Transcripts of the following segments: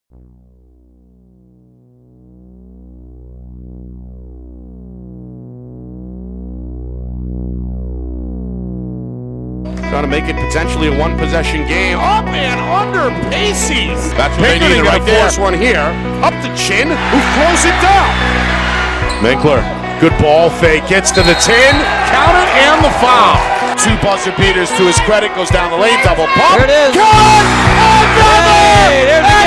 Trying to make it potentially a one-possession game. Up and under Pacey's. That's what they need right there. Force one here. Up the chin. Who throws it down? Minkler. Good ball fake. Gets to the 10. Count it and the foul. Two buzzer beaters to his credit. Goes down the lane. Double pump. There it is. Cut! Another! Another!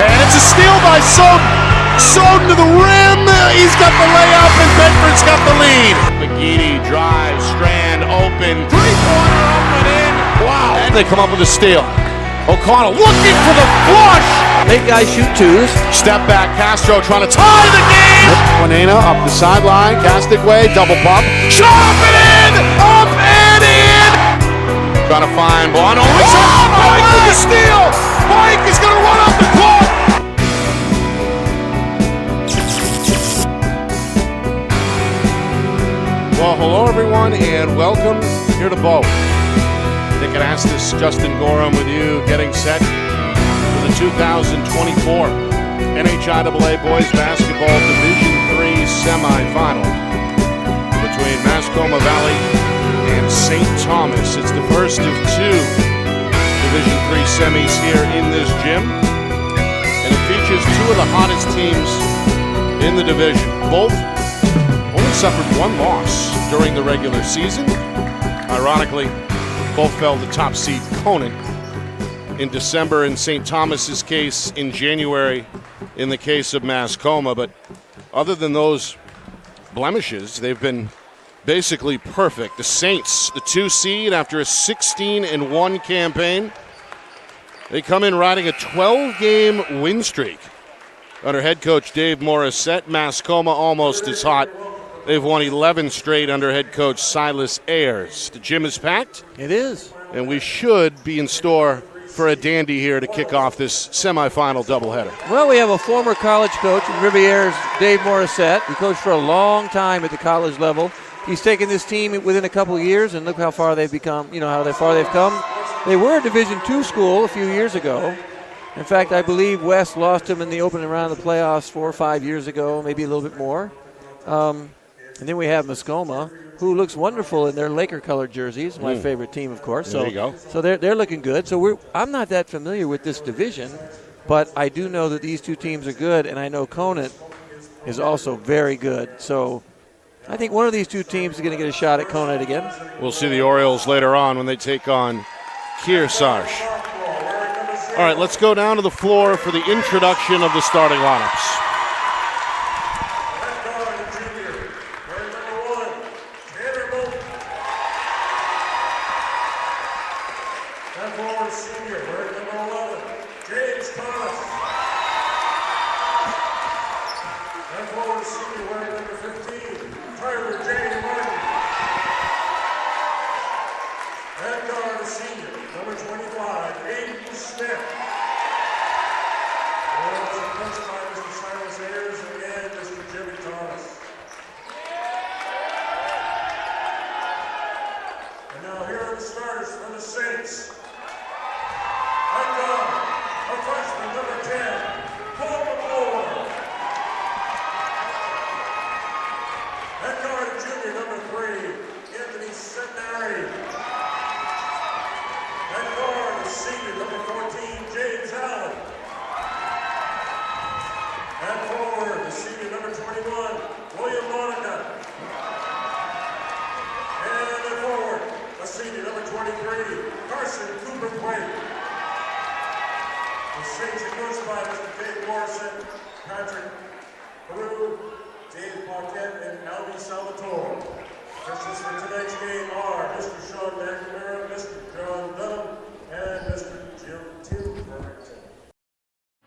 And it's a steal by Soden to the rim. He's got the layup and Bedford's got the lead. McGeady drives. Strand open. Three-pointer up and in. Wow. And they come up with a steal. O'Connell looking for the flush. Big guys shoot twos. Step back. Castro trying to tie the game. Juanena up the sideline. Castic way. Double pump. Shot up and in. Up and in. Trying to find Bono. Mike with the steal. Mike is going to run up the clock. Well, hello everyone, and welcome here to Bow. Nick Anastas, Justin Gorham with you, getting set for the 2024 NHIAA Boys Basketball Division III Semifinal between Mascoma Valley and St. Thomas. It's the first of two Division III semis here in this gym, and it features two of the hottest teams in the division. Both only suffered one loss during the regular season. Ironically, both fell to top seed Conant in December in St. Thomas's case, in January in the case of Mascoma. But other than those blemishes, they've been basically perfect. The Saints, the 2 seed after a 16-1 campaign. They come in riding a 12-game win streak under head coach Dave Morissette. Mascoma almost as hot. They've won 11 straight under head coach Silas Ayers. The gym is packed. It is. And we should be in store for a dandy here to kick off this semifinal doubleheader. Well, we have a former college coach in Rivieres, Dave Morissette. He coached for a long time at the college level. He's taken this team within a couple of years, and look how far they've become, how far they've come. They were a Division II school a few years ago. In fact, I believe West lost them in the opening round of the playoffs 4 or 5 years ago, maybe a little bit more. And then we have Mascoma, who looks wonderful in their Laker-colored jerseys. My favorite team, of course. There you go. So they're looking good. So I'm not that familiar with this division, but I do know that these two teams are good, and I know Conant is also very good. So I think one of these two teams is going to get a shot at Conant again. We'll see the Orioles later on when they take on Kearsarge. All right, let's go down to the floor for the introduction of the starting lineups.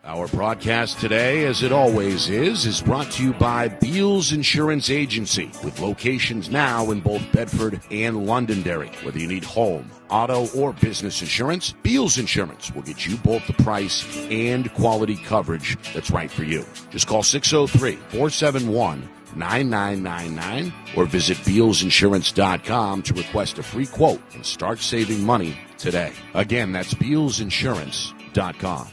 Our broadcast today, as it always is brought to you by Beals Insurance Agency, with locations now in both Bedford and Londonderry. Whether you need home, auto, or business insurance, Beals Insurance will get you both the price and quality coverage that's right for you. Just call 603-471-9999 or visit BealsInsurance.com to request a free quote and start saving money today. Again, that's BealsInsurance.com.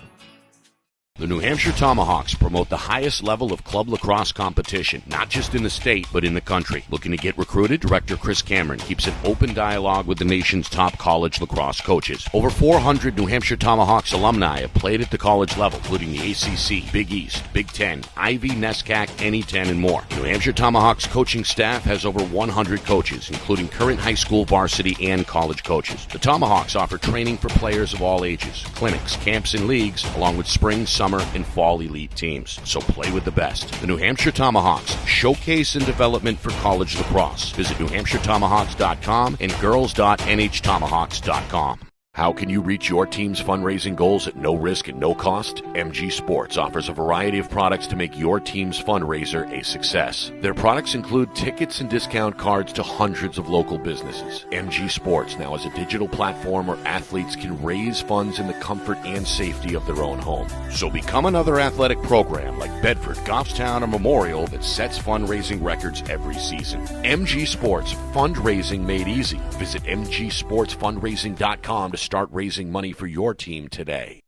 The New Hampshire Tomahawks promote the highest level of club lacrosse competition, not just in the state, but in the country. Looking to get recruited? Director Chris Cameron keeps an open dialogue with the nation's top college lacrosse coaches. Over 400 New Hampshire Tomahawks alumni have played at the college level, including the ACC, Big East, Big Ten, Ivy, NESCAC, NE10, and more. The New Hampshire Tomahawks coaching staff has over 100 coaches, including current high school, varsity, and college coaches. The Tomahawks offer training for players of all ages, clinics, camps, and leagues, along with spring, summer, and fall elite teams. So play with the best. The New Hampshire Tomahawks, showcase and development for college lacrosse. Visit NewHampshireTomahawks.com and girls.nhtomahawks.com. How can you reach your team's fundraising goals at no risk and no cost? MG Sports offers a variety of products to make your team's fundraiser a success. Their products include tickets and discount cards to hundreds of local businesses. MG Sports now has a digital platform where athletes can raise funds in the comfort and safety of their own home. So become another athletic program like Bedford, Goffstown, or Memorial that sets fundraising records every season. MG Sports, fundraising made easy. Visit mgsportsfundraising.com to start raising money for your team today.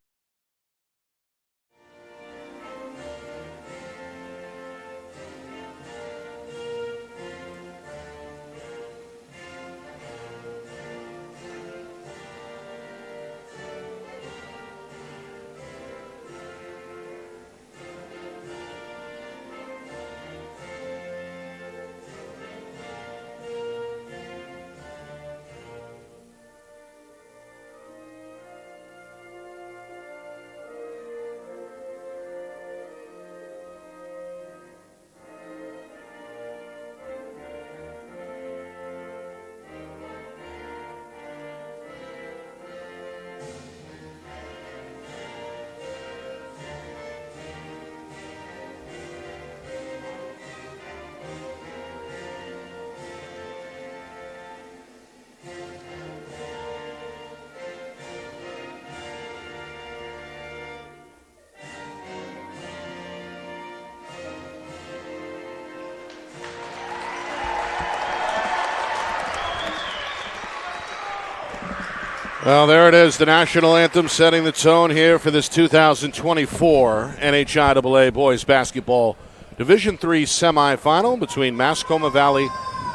Well, there it is, the national anthem setting the tone here for this 2024 NHIAA Boys Basketball Division III semifinal between Mascoma Valley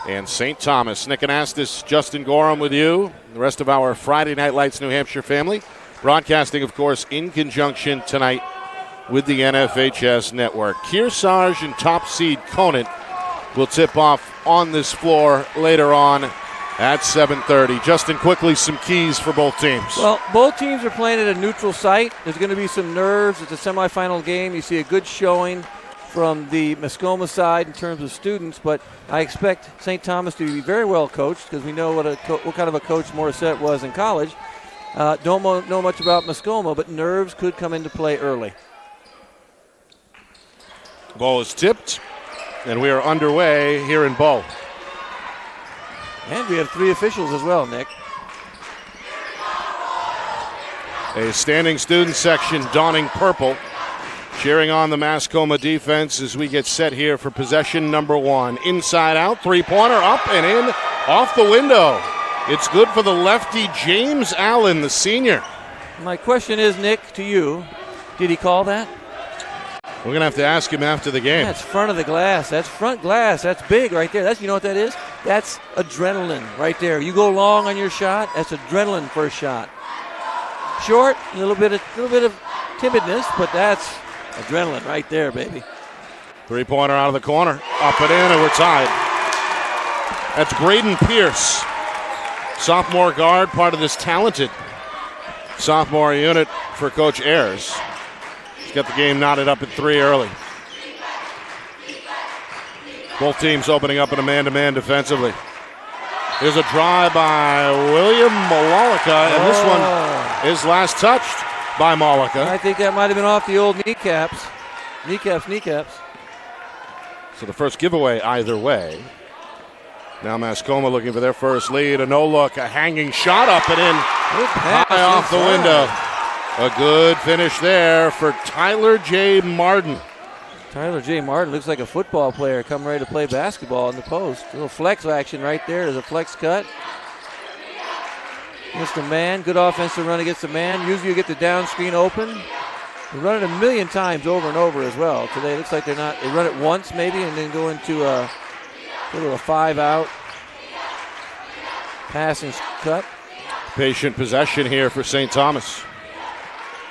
and St. Thomas. Nick Anastas, Justin Gorham with you, the rest of our Friday Night Lights New Hampshire family, broadcasting, of course, in conjunction tonight with the NFHS Network. Kearsarge and top seed Conant will tip off on this floor later on at 7:30. Justin, quickly, some keys for both teams. Well, both teams are playing at a neutral site. There's going to be some nerves. It's a semifinal game. You see a good showing from the Mascoma side in terms of students, but I expect St. Thomas to be very well coached because we know what kind of a coach Morissette was in college. Don't know much about Mascoma, but nerves could come into play early. Ball is tipped, and we are underway here in Bow. And we have three officials as well, Nick. A standing student section donning purple, cheering on the Mascoma defense as we get set here for possession number one. Inside out, three-pointer up and in, off the window. It's good for the lefty James Allen, the senior. My question is, Nick, to you, did he call that? We're going to have to ask him after the game. That's front of the glass. That's front glass. That's big right there. You know what that is? That's adrenaline right there. You go long on your shot, that's adrenaline first shot. Short, a little bit of timidness, but that's adrenaline right there, baby. Three-pointer out of the corner. Up and in, and we're tied. That's Braden Pierce, sophomore guard, part of this talented sophomore unit for Coach Ayers. He's got the game knotted up at 3 early. Both teams opening up in a man-to-man defensively. Here's a drive by William Malika, and this one is last touched by Malika. I think that might have been off the old kneecaps. Kneecaps. So the first giveaway either way. Now Mascoma looking for their first lead. A no-look, a hanging shot up and in. High off the window. A good finish there for Tyler J. Martin. Tyler J. Martin looks like a football player coming ready to play basketball in the post. A little flex action right there. There's a flex cut. Against the man. Good offensive run against the man. Usually you get the down screen open. They run it a million times over and over as well. Today it looks like they run it once maybe and then go into a 5-out passing cut. Patient possession here for St. Thomas.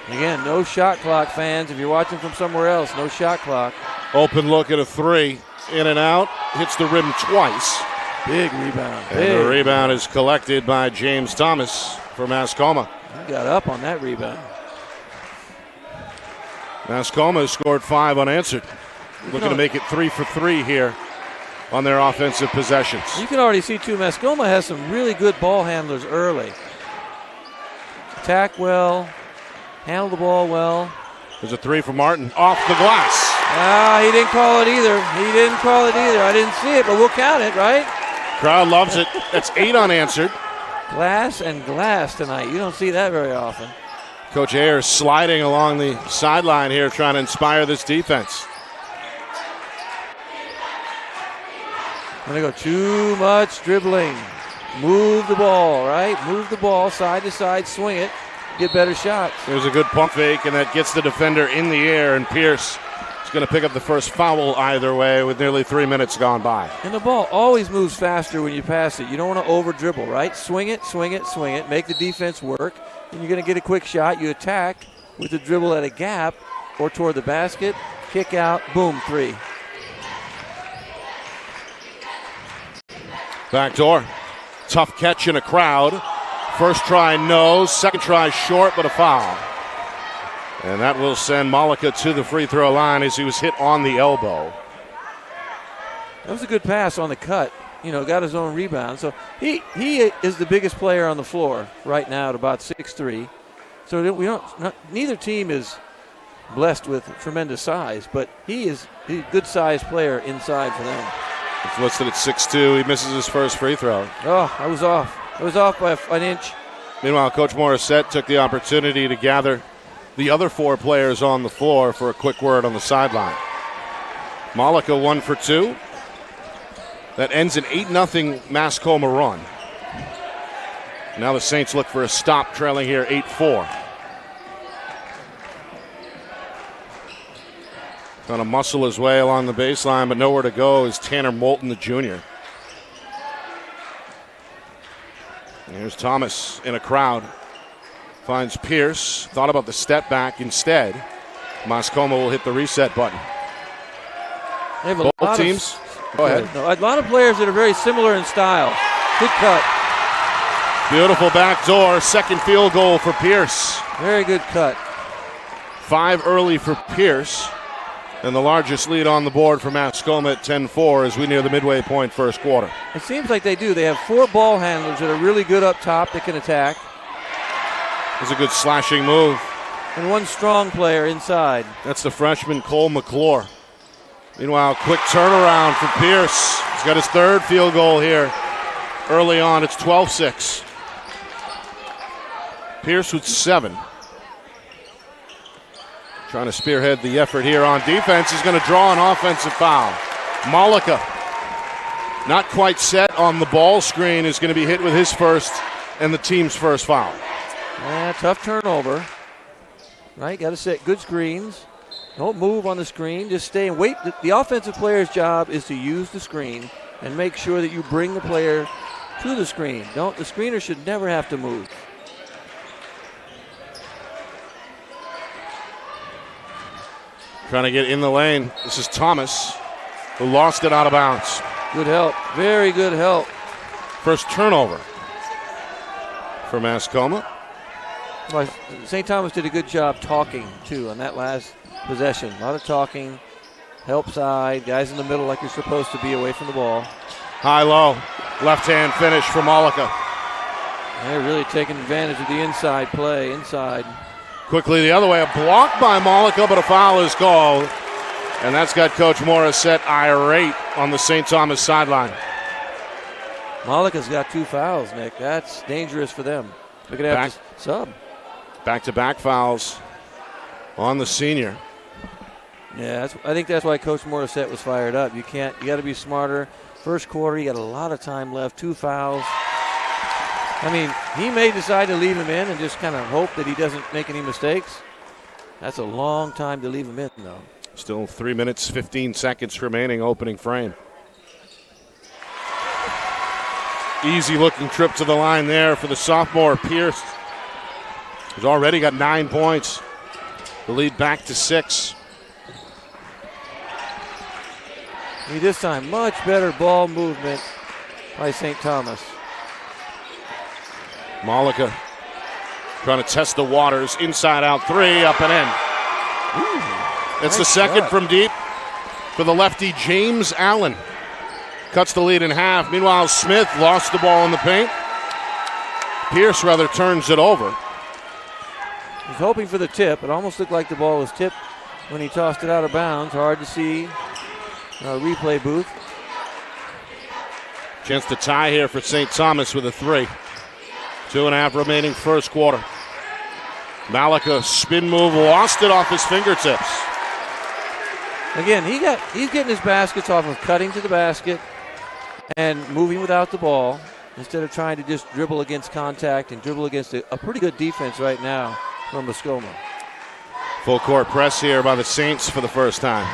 Again, no shot clock, fans. If you're watching from somewhere else, no shot clock. Open look at a three. In and out. Hits the rim twice. Big rebound. And the rebound is collected by James Thomas for Mascoma. He got up on that rebound. Mascoma has scored 5 unanswered. Looking to make it 3 for 3 here on their offensive possessions. You can already see, too, Mascoma has some really good ball handlers early. Attack well, handle the ball well. There's a 3 for Martin off the glass. He didn't call it either. I didn't see it, but we'll count it, right? Crowd loves it. That's 8 unanswered. Glass and glass tonight. You don't see that very often. Coach Ayers sliding along the sideline here, trying to inspire this defense. Gonna go too much dribbling. Move the ball, right? Move the ball side to side, swing it, get better shots. There's a good pump fake, and that gets the defender in the air, and Pierce is going to pick up the first foul either way with nearly 3 minutes gone by. And the ball always moves faster when you pass it. You don't want to over dribble, right? Swing it, make the defense work, and you're going to get a quick shot. You attack with the dribble at a gap or toward the basket, kick out, boom, 3. Back door. Tough catch in a crowd. First try, no. Second try, short, but a foul. And that will send Malika to the free throw line as he was hit on the elbow. That was a good pass on the cut. Got his own rebound. So he is the biggest player on the floor right now at about 6'3". So neither team is blessed with tremendous size, but he's a good sized player inside for them. It's listed at 6'2". He misses his first free throw. Oh, I was off. I was off by an inch. Meanwhile, Coach Morissette took the opportunity to gather the other 4 players on the floor for a quick word on the sideline. Malika 1 for 2. That ends an 8-0 Mascoma run. Now the Saints look for a stop, trailing here 8-4. Trying to muscle his way along the baseline, but nowhere to go is Tanner Moulton, the junior. And here's Thomas in a crowd. Finds Pierce. Thought about the step back instead. Mascoma will hit the reset button. Both teams. Go ahead. A lot of players that are very similar in style. Good cut. Beautiful back door. Second field goal for Pierce. Very good cut. 5 early for Pierce. And the largest lead on the board for Mascoma at 10-4 as we near the midway point first quarter. It seems like they do. They have 4 ball handlers that are really good up top that can attack. It's a good slashing move. And 1 strong player inside. That's the freshman Cole McClure. Meanwhile, quick turnaround for Pierce. He's got his 3rd field goal here. Early on, it's 12-6. Pierce with 7. Trying to spearhead the effort here on defense. He's going to draw an offensive foul. Malika, not quite set on the ball screen, is going to be hit with his first and the team's first foul. Yeah, tough turnover. Right, got to set good screens. Don't move on the screen. Just stay and wait. The offensive player's job is to use the screen and make sure that you bring the player to the screen. The screener should never have to move. Trying to get in the lane. This is Thomas, who lost it out of bounds. Good help. Very good help. First turnover for Mascoma. Well, St. Thomas did a good job talking, too, on that last possession. A lot of talking. Help side. Guys in the middle like you're supposed to be away from the ball. High-low. Left-hand finish for Malika. They're really taking advantage of the inside play. Inside. Quickly the other way, a block by Malika, but a foul is called. And that's got Coach Morissette irate on the St. Thomas sideline. Malika's got 2 fouls, Nick. That's dangerous for them. They're going to have to sub. Back-to-back fouls on the senior. Yeah, I think that's why Coach Morissette was fired up. You got to be smarter. First quarter, you got a lot of time left, 2 fouls. I mean, he may decide to leave him in and just kind of hope that he doesn't make any mistakes. That's a long time to leave him in, though. Still 3 minutes, 15 seconds remaining, opening frame. Easy looking trip to the line there for the sophomore Pierce. He's already got 9 points. The lead back to 6. This time, much better ball movement by St. Thomas. Malika trying to test the waters. Inside out 3, up and in. Ooh, it's nice the second shot from deep for the lefty James Allen. Cuts the lead in half. Meanwhile, Smith lost the ball in the paint. Pierce rather turns it over. He's hoping for the tip. It almost looked like the ball was tipped when he tossed it out of bounds. Hard to see. Replay booth. Chance to tie here for St. Thomas with a 3. 2.5 remaining first quarter. Malika spin move, lost it off his fingertips. Again, he's getting his baskets off of cutting to the basket and moving without the ball instead of trying to just dribble against contact and dribble against a pretty good defense right now from Mascoma. Full court press here by the Saints for the first time.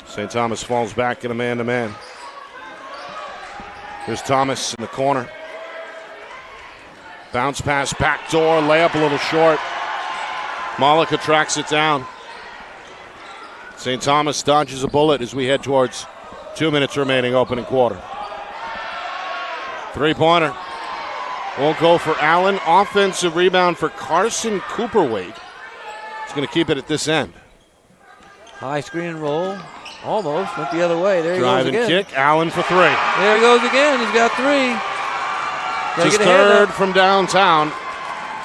St. Thomas falls back in a man-to-man. Here's Thomas in the corner. Bounce pass, backdoor, layup a little short. Malika tracks it down. St. Thomas dodges a bullet as we head towards 2 minutes remaining opening quarter. Three-pointer. Won't go for Allen. Offensive rebound for Carson Cooperwaite. He's going to keep it at this end. High screen and roll. Almost went the other way. There he Drive goes again. and kick. Allen for 3. There he goes again. He's got 3. His third from downtown.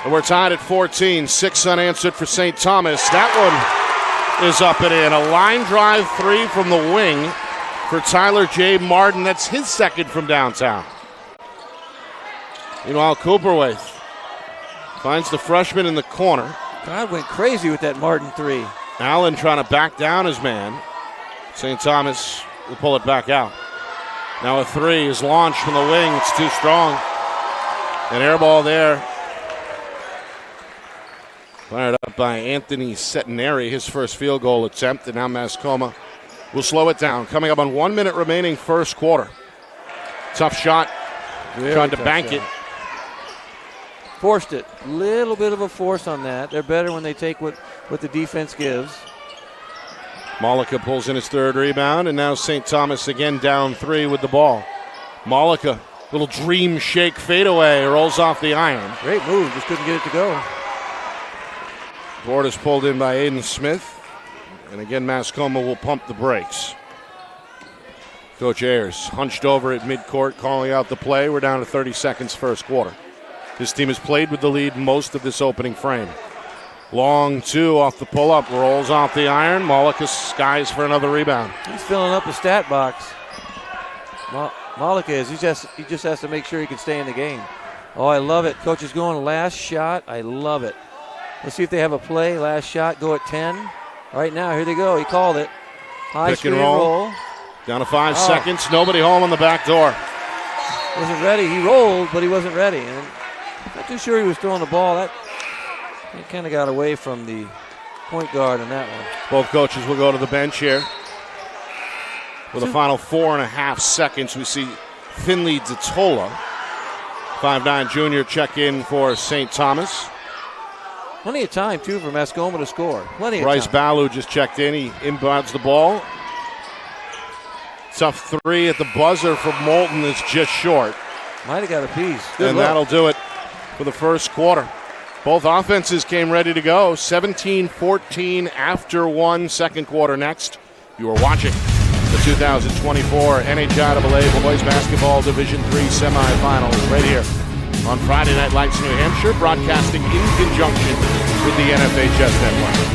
And we're tied at 14. 6 unanswered for St. Thomas. That one is up and in. A line drive 3 from the wing for Tyler J. Martin. That's his second from downtown. Meanwhile, Cooperwaite finds the freshman in the corner. God went crazy with that Martin 3. Allen trying to back down his man. St. Thomas will pull it back out. Now a 3 is launched from the wing. It's too strong. An air ball there. Fired up by Anthony Setinari, his first field goal attempt. And now Mascoma will slow it down. Coming up on 1 minute remaining first quarter. Tough shot. Trying to bank it. Forced it. Little bit of a force on that. They're better when they take what the defense gives. Malika pulls in his third rebound, and now St. Thomas again down 3 with the ball. Malika, little dream shake fadeaway, rolls off the iron. Great move, just couldn't get it to go. Board is pulled in by Aiden Smith, and again Mascoma will pump the brakes. Coach Ayers hunched over at midcourt, calling out the play. We're down to 30 seconds first quarter. His team has played with the lead most of this opening frame. Long 2 off the pull-up, rolls off the iron. Malika skies for another rebound. He's filling up the stat box. Malika is. He just has to make sure he can stay in the game. Oh, I love it. Coach is going last shot. I love it. Let's see if they have a play. Last shot, go at 10. Right now, here they go. He called it. High Pick and screen roll. Down to 5 seconds. Nobody home on the back door. Wasn't ready. He rolled, but he wasn't ready. And not too sure he was throwing the ball. He kind of got away from the point guard in that one. Both coaches will go to the bench here. For the final 4.5 seconds, we see Finley Detola, 5'9" junior, check in for St. Thomas. Plenty of time, too, for Mascoma to score. Plenty of Bryce time. Ballou just checked in. He inbounds the ball. Tough 3 at the buzzer from Moulton is just short. Might have got a piece. And that'll do it for the first quarter. Both offenses came ready to go. 17-14 after 1, second quarter next. You are watching the 2024 NHIAA Boys Basketball Division III semifinals right here on Friday Night Lights New Hampshire, broadcasting in conjunction with the NFHS Network.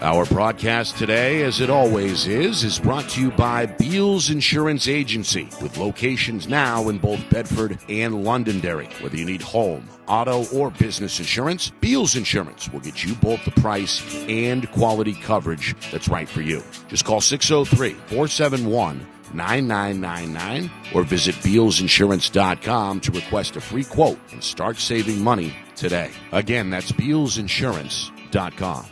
Our broadcast today, as it always is brought to you by Beals Insurance Agency, with locations now in both Bedford and Londonderry. Whether you need home, auto, or business insurance, Beals Insurance will get you both the price and quality coverage that's right for you. Just call 603-471-9999 or visit BealsInsurance.com to request a free quote and start saving money today. Again, that's BealsInsurance.com.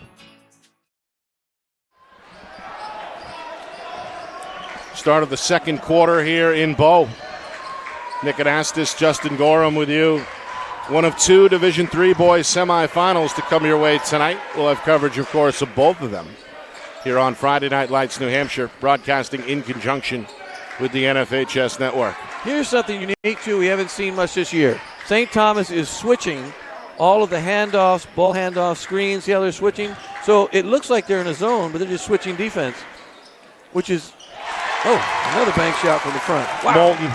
Start of the second quarter here in Bow. Nick Anastas, Justin Gorham with you. One of two Division III boys semifinals to come your way tonight. We'll have coverage, of course, of both of them here on Friday Night Lights, New Hampshire, broadcasting in conjunction with the NFHS Network. Here's something unique, too, we haven't seen much this year. St. Thomas is switching all of the handoffs, ball handoff screens. See how they're switching? So it looks like they're in a zone, but they're just switching defense, which is, another bank shot from the front. Wow. Moulton,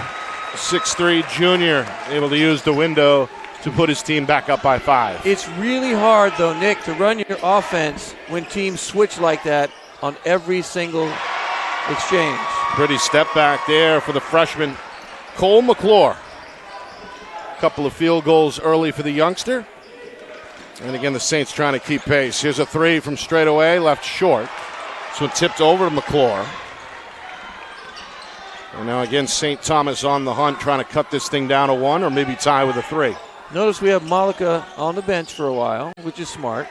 6'3", junior, able to use the window to put his team back up by 5. It's really hard, though, Nick, to run your offense when teams switch like that on every single exchange. Pretty step back there for the freshman, Cole McClure. Couple of field goals early for the youngster. And again, the Saints trying to keep pace. Here's a three from straight away, left short. This one tipped over to McClure. And now again, St. Thomas on the hunt, trying to cut this thing down to 1 or maybe tie with a 3. Notice we have Malika on the bench for a while, which is smart.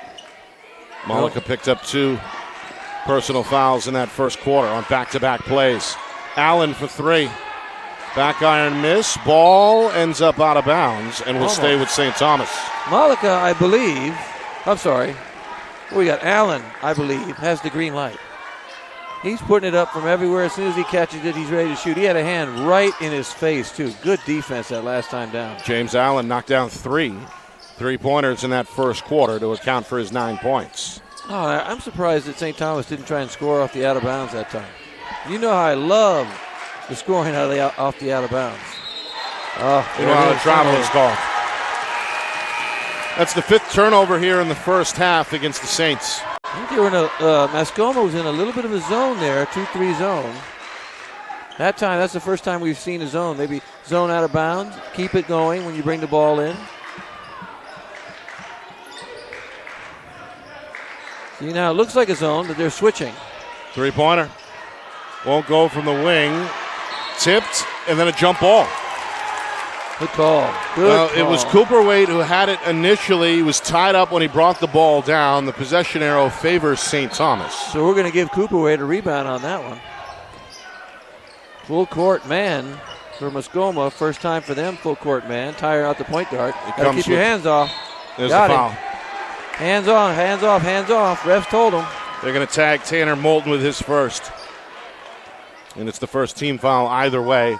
Malika picked up 2 personal fouls in that first quarter on back-to-back plays. Allen for 3. Back iron miss. Ball ends up out of bounds and will stay with St. Thomas. Malika, I believe, we got Allen, I believe, has the green light. He's putting it up from everywhere. As soon as he catches it, he's ready to shoot. He had a hand right in his face, too. Good defense that last time down. James Allen knocked down 3 3-pointers in that first quarter to account for his 9 points. Oh, I'm surprised that St. Thomas didn't try and score off the out of bounds that time. You know how I love the scoring off the out of bounds. You know how the travel is called. That's the 5th turnover here in the first half against the Saints. I think they were in Mascoma was in a little bit of a zone there, 2-3 zone. That time, that's the first time we've seen a zone. Maybe zone out of bounds, keep it going when you bring the ball in. See, now it looks like a zone, but they're switching. 3-pointer. Won't go from the wing. Tipped, and then a jump ball. Good call. It was Cooper Wade who had it initially. He was tied up when he brought the ball down. The possession arrow favors St. Thomas. So we're going to give Cooper Wade a rebound on that one. Full court man for Mascoma. First time for them, full court man. Tire out the point guard. Got to keep your hands off. There's the foul. Hands on, hands off, hands off. Refs told him. They're going to tag Tanner Moulton with his first. And it's the first team foul either way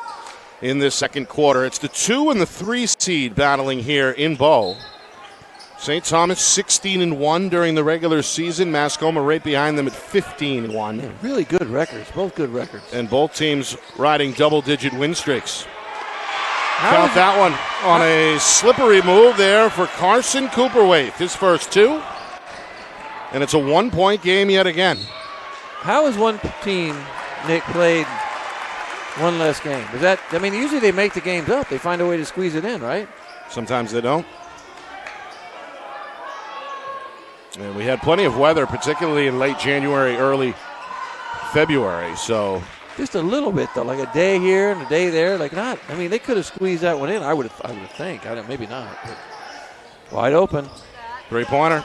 in this second quarter. It's the 2 and the 3 seed battling here in Bow. St. Thomas 16-1 during the regular season. Mascoma right behind them at 15-1. Yeah, really good records, both good records. And both teams riding double-digit win streaks. Count that one on a slippery move there for Carson Cooperwaith. His first 2. And it's a 1-point game yet again. How has one team, Nick, played one less game? Is that? I mean, usually they make the games up. They find a way to squeeze it in, right? Sometimes they don't. And we had plenty of weather, particularly in late January, early February. So just a little bit, though, like a day here and a day there. Like not. I mean, they could have squeezed that one in. I would think. Maybe not. But wide open. 3-pointer.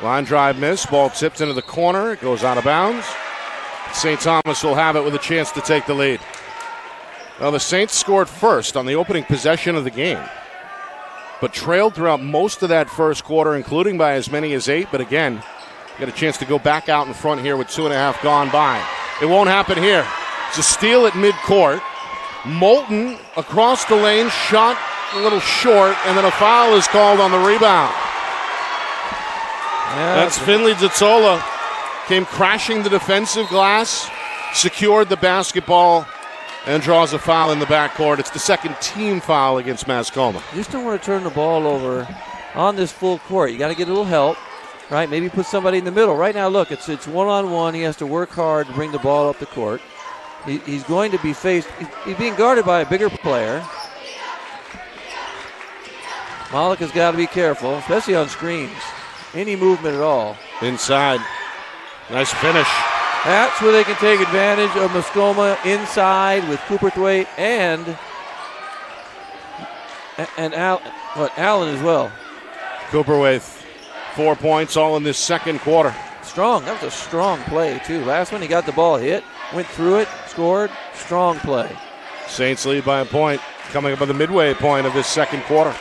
Line drive miss. Ball tipped into the corner. It goes out of bounds. St. Thomas will have it with a chance to take the lead. Well, the Saints scored first on the opening possession of the game, but trailed throughout most of that first quarter, including by as many as 8. But again, got a chance to go back out in front here with 2.5 gone by. It won't happen here. It's a steal at midcourt. Moulton across the lane, shot a little short, and then a foul is called on the rebound. Yeah, that's Finley Zazzola. Came crashing the defensive glass, secured the basketball, and draws a foul in the backcourt. It's the second team foul against Mascoma. You just don't want to turn the ball over on this full court. You got to get a little help. right? Maybe put somebody in the middle. Right now, look, it's one-on-one. He has to work hard to bring the ball up the court. He's going to be faced. He's being guarded by a bigger player. Malika's got to be careful, especially on screens. Any movement at all. Inside. Nice finish. That's where they can take advantage of Mascoma inside with Cooperthwaite and Allen as well. Cooper with 4 points, all in this second quarter. Strong. That was a strong play, too. Last one, he got the ball hit, went through it, scored. Strong play. Saints lead by a point, coming up at the midway point of this second quarter.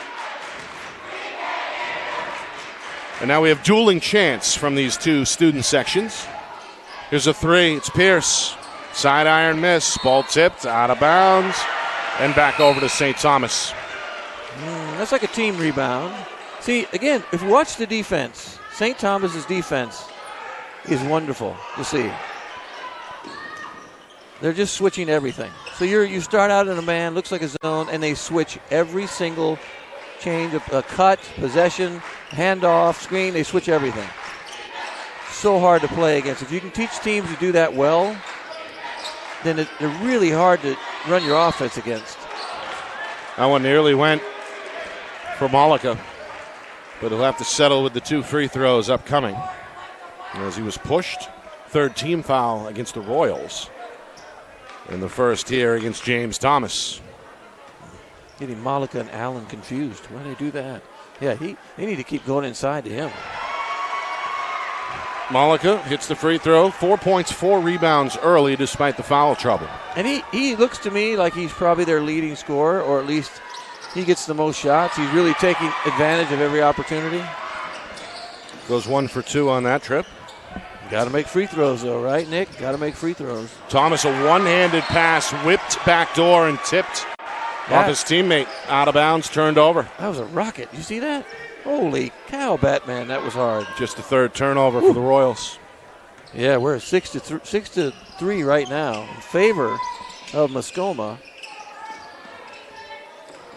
And now we have dueling chants from these two student sections. Here's a three. It's Pierce. Side iron miss. Ball tipped, out of bounds, and back over to St. Thomas. That's like a team rebound. See, again, if you watch the defense, St. Thomas's defense is wonderful to see. They're just switching everything. So you start out in a man, looks like a zone, and they switch every single change, a cut, possession, handoff, screen, they switch everything. So hard to play against. If you can teach teams to do that well, then they're really hard to run your offense against. That one nearly went for Malika, but he'll have to settle with the 2 free throws upcoming. As he was pushed, third team foul against the Royals in the first here against James Thomas. Getting Malika and Allen confused. Why do they do that? Yeah, they need to keep going inside to him. Malika hits the free throw. 4 points, 4 rebounds early despite the foul trouble. And he looks to me like he's probably their leading scorer, or at least he gets the most shots. He's really taking advantage of every opportunity. Goes 1 for 2 on that trip. Got to make free throws, though, right, Nick? Got to make free throws. Thomas, a one-handed pass, whipped backdoor and tipped off his teammate. Out of bounds, turned over. That was a rocket. You see that? Holy cow, Batman, that was hard. Just the third turnover for the Royals. Yeah, we're at 6-3 right now in favor of Mascoma.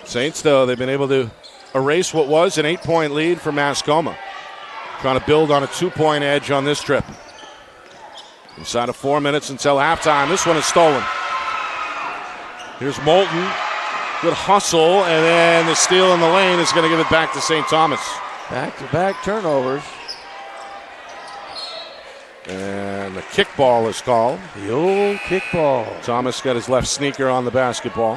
Saints, though, they've been able to erase what was an 8-point lead for Mascoma. Trying to build on a 2-point edge on this trip. Inside of 4 minutes until halftime. This one is stolen. Here's Moulton. Good hustle, and then the steal in the lane is going to give it back to St. Thomas. Back-to-back turnovers. And the kickball is called. The old kickball. Thomas got his left sneaker on the basketball.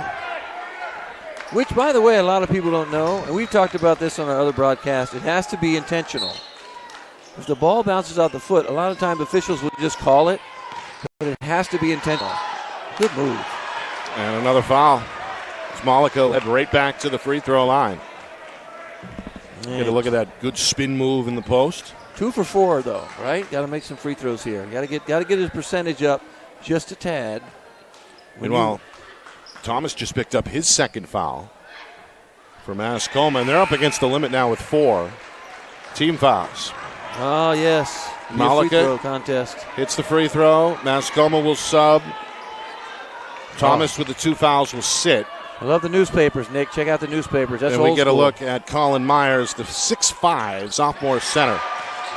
Which, by the way, a lot of people don't know, and we've talked about this on our other broadcast, it has to be intentional. If the ball bounces out the foot, a lot of times officials will just call it, but it has to be intentional. Good move. And another foul. Malika led right back to the free throw line. Get a look at that good spin move in the post. 2 for 4, though, right? Got to make some free throws here. Got to get his percentage up just a tad. Meanwhile, Thomas just picked up his second foul for Mascoma, and they're up against the limit now with 4 team fouls. Oh, yes. Malika free throw contest. Hits the free throw. Mascoma will sub. Thomas with the 2 fouls will sit. I love the newspapers, Nick. Check out the newspapers. That's and old we get school. a look at Colin Myers, the 6'5", sophomore center,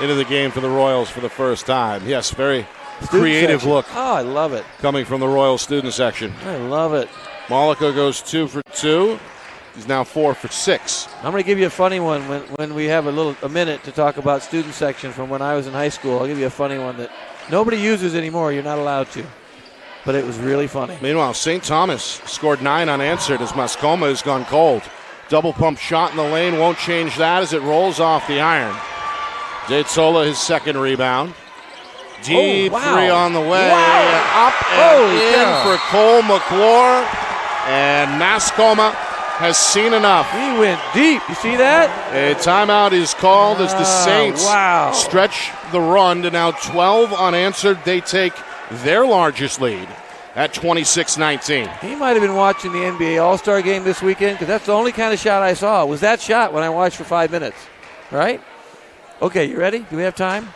into the game for the Royals for the first time. Yes, very creative section. look. Oh, I love it. Coming from the Royal student section. I love it. Malika goes 2 for 2. He's now 4 for 6. I'm going to give you a funny one when we have a minute to talk about student section from when I was in high school. I'll give you a funny one that nobody uses anymore. You're not allowed to. But it was really funny. Meanwhile, St. Thomas scored 9 unanswered as Mascoma has gone cold. Double pump shot in the lane won't change that as it rolls off the iron. Zaitsola his second rebound. Deep three on the way. Wow. Up and in for Cole McClure. And Mascoma has seen enough. He went deep. You see that? A timeout is called as the Saints stretch the run to now 12 unanswered. They take their largest lead at 26-19. He might have been watching the NBA All-Star game this weekend because that's the only kind of shot I saw. Was that shot when I watched for 5 minutes, right? Okay, you ready? Do we have time?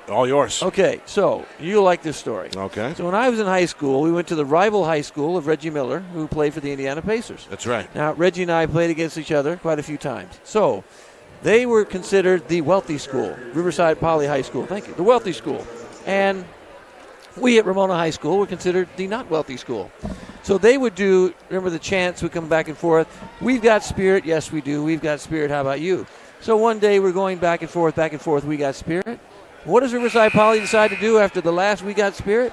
All yours. Okay, so you'll like this story. Okay. So when I was in high school, we went to the rival high school of Reggie Miller, who played for the Indiana Pacers. That's right. Now, Reggie and I played against each other quite a few times. So They were considered the wealthy school, Riverside Poly High School. Thank you, the wealthy school. And we at Ramona High School were considered the not wealthy school. So they would do, remember the chants would come back and forth. We've got spirit. Yes, we do. We've got spirit. How about you? So one day we're going back and forth, we got spirit. What does Riverside Poly decide to do after the last we got spirit?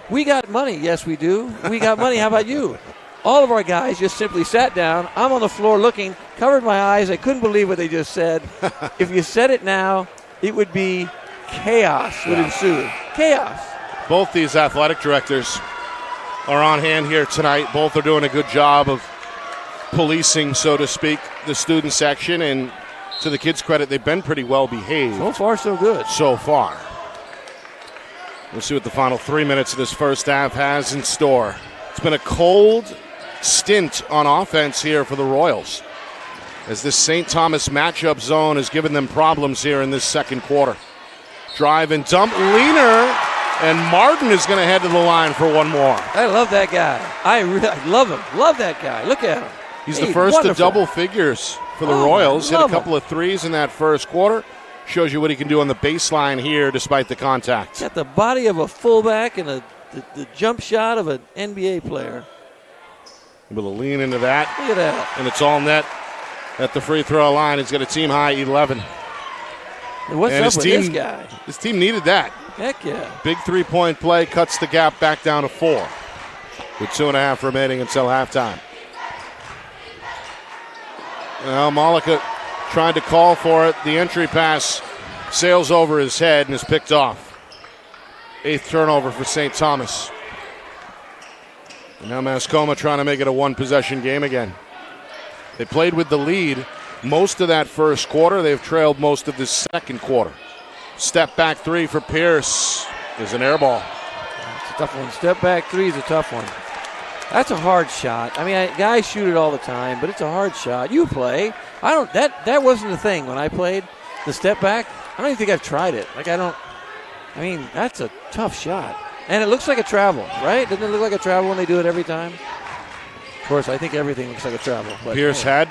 We got money. Yes, we do. We got money. How about you? All of our guys just simply sat down. I'm on the floor looking, covered my eyes. I couldn't believe what they just said. If you said it now, it would be chaos would ensue. Chaos. Both these athletic directors are on hand here tonight. Both are doing a good job of policing, so to speak, the student section. And to the kids' credit, they've been pretty well behaved. So far, so good. So far. We'll see what the final 3 minutes of this first half has in store. It's been a cold stint on offense here for the Royals, as this St. Thomas matchup zone has given them problems here in this second quarter. Drive and dump, Leaner, and Martin is going to head to the line for one more. I love that guy. I love him. Love that guy. Look at him. He's the first wonderful. to double figures for the Royals. Hit a couple of threes in that first quarter. Shows you what he can do on the baseline here despite the contact. Got the body of a fullback and the jump shot of an NBA player. Able to lean into that. Look at that. And it's all net at the free throw line. He's got a team high 11. And what's up with this guy? His team needed that. Heck yeah. Big three-point play cuts the gap back down to 4 with 2.5 remaining until halftime. Well, Malika tried to call for it. The entry pass sails over his head and is picked off. 8th turnover for St. Thomas. And now Mascoma trying to make it a one-possession game again. They played with the lead most of that first quarter. They've trailed most of this second quarter. Step back three for Pierce is an air ball. It's a tough one. Step back three is a tough one. That's a hard shot. I mean, guys shoot it all the time, but it's a hard shot. You play. I don't. That wasn't a thing when I played the step back. I don't even think I've tried it. I mean, that's a tough shot. And it looks like a travel, right? Doesn't it look like a travel when they do it every time? Of course, I think everything looks like a travel. But Pierce had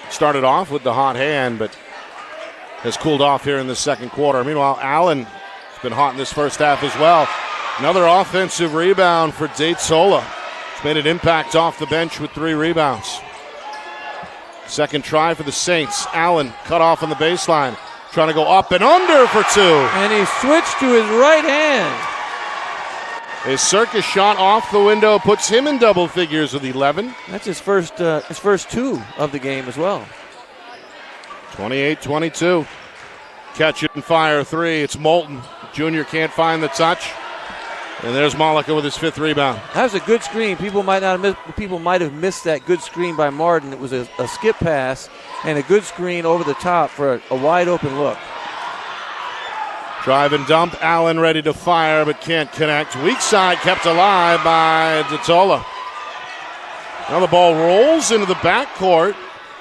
started off with the hot hand, but has cooled off here in the second quarter. Meanwhile, Allen has been hot in this first half as well. Another offensive rebound for Datesola. He's made an impact off the bench with 3 rebounds. Second try for the Saints. Allen cut off on the baseline, trying to go up and under for 2. And he switched to his right hand. His circus shot off the window puts him in double figures with 11. That's his first 2 of the game as well. 28-22. Catch it and fire 3. It's Moulton. Junior can't find the touch. And there's Malika with his 5th rebound. That was a good screen. People might have missed that good screen by Martin. It was a skip pass and a good screen over the top for a wide open look. Drive and dump. Allen ready to fire but can't connect. Weak side kept alive by Datola. Now the ball rolls into the backcourt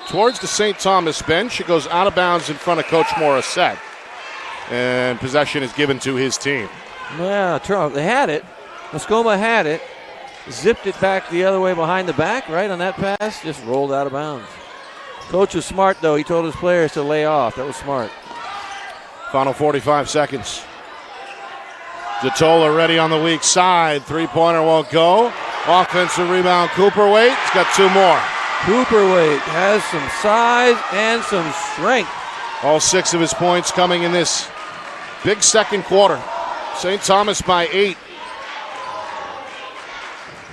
towards the St. Thomas bench. It goes out of bounds in front of Coach Morissette. And possession is given to his team. Yeah, they had it. Mascoma had it. Zipped it back the other way behind the back, right on that pass. Just rolled out of bounds. Coach was smart, though. He told his players to lay off. That was smart. Final 45 seconds. Datola ready on the weak side. Three-pointer won't go. Offensive rebound, Cooperwaite. He's got 2 more. Cooperwaite has some size and some strength. All 6 of his points coming in this big second quarter. St. Thomas by 8.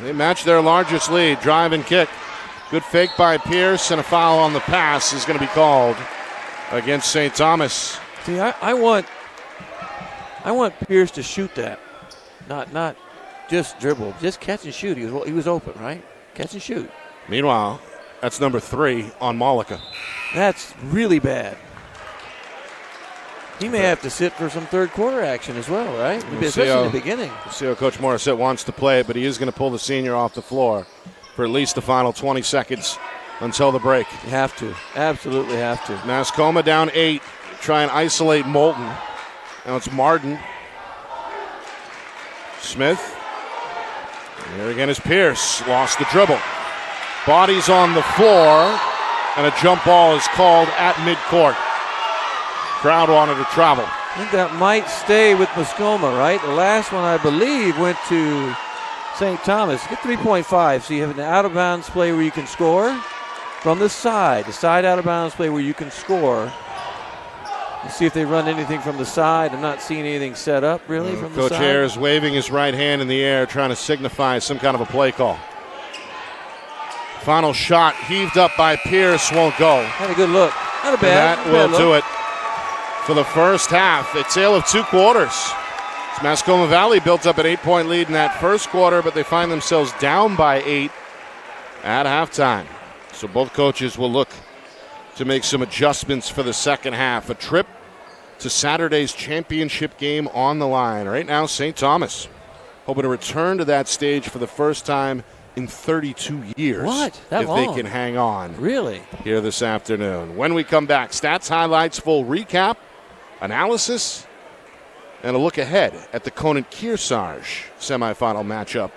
They match their largest lead. Drive and kick. Good fake by Pierce, and a foul on the pass is going to be called against St. Thomas. See, I want Pierce to shoot that, not just dribble, just catch and shoot. He was open, right? Catch and shoot. Meanwhile, that's number 3 on Malika. That's really bad. He may have to sit for some third quarter action as well, right? Especially in the beginning. We'll see how Coach Morissette wants to play it, but he is going to pull the senior off the floor for at least the final 20 seconds until the break. You have to. Absolutely have to. Mascoma down 8. Try and isolate Moulton. Now it's Martin. Smith. And here again is Pierce. Lost the dribble. Bodies on the floor, and a jump ball is called at midcourt. Crowd wanted to travel. I think that might stay with Mascoma, right? The last one, I believe, went to St. Thomas. Get 3.5. So you have an out-of-bounds play where you can score from the side out-of-bounds play where you can score. Let's see if they run anything from the side. I'm not seeing anything set up, really, from the side. Coach Ayers waving his right hand in the air, trying to signify some kind of a play call. Final shot heaved up by Pierce, won't go. Had a good look. Not a bad. And that will do it for the first half. A tale of two quarters. Mascoma Valley built up an 8-point lead in that first quarter, but they find themselves down by 8 at halftime. So both coaches will look to make some adjustments for the second half. A trip to Saturday's championship game on the line. Right now, St. Thomas hoping to return to that stage for the first time in 32 years. What? That if long? they can hang on. Really? Here this afternoon. When we come back, stats, highlights, full recap, analysis, and a look ahead at the Conant-Kearsarge semifinal matchup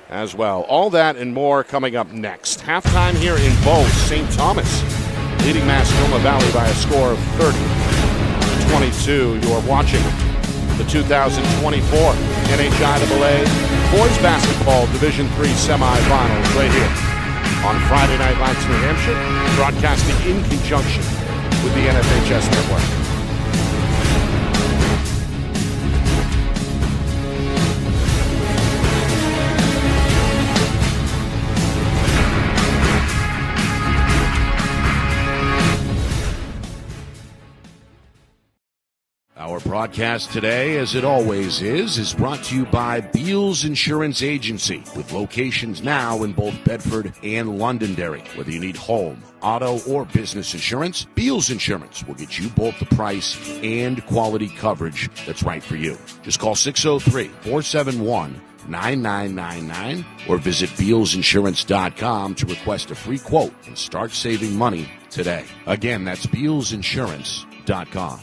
as well. All that and more coming up next. Halftime here in Bow, St. Thomas leading Mascoma Valley by a score of 30-22. You are watching the 2024 NHIAA Boys Basketball Division III semifinals right here on Friday Night Lights New Hampshire, broadcasting in conjunction with the NFHS Network. Our broadcast today, as it always is brought to you by Beals Insurance Agency, with locations now in both Bedford and Londonderry. Whether you need home, auto, or business insurance, Beals Insurance will get you both the price and quality coverage that's right for you. Just call 603-471-9999 or visit BealsInsurance.com to request a free quote and start saving money today. Again, that's BealsInsurance.com.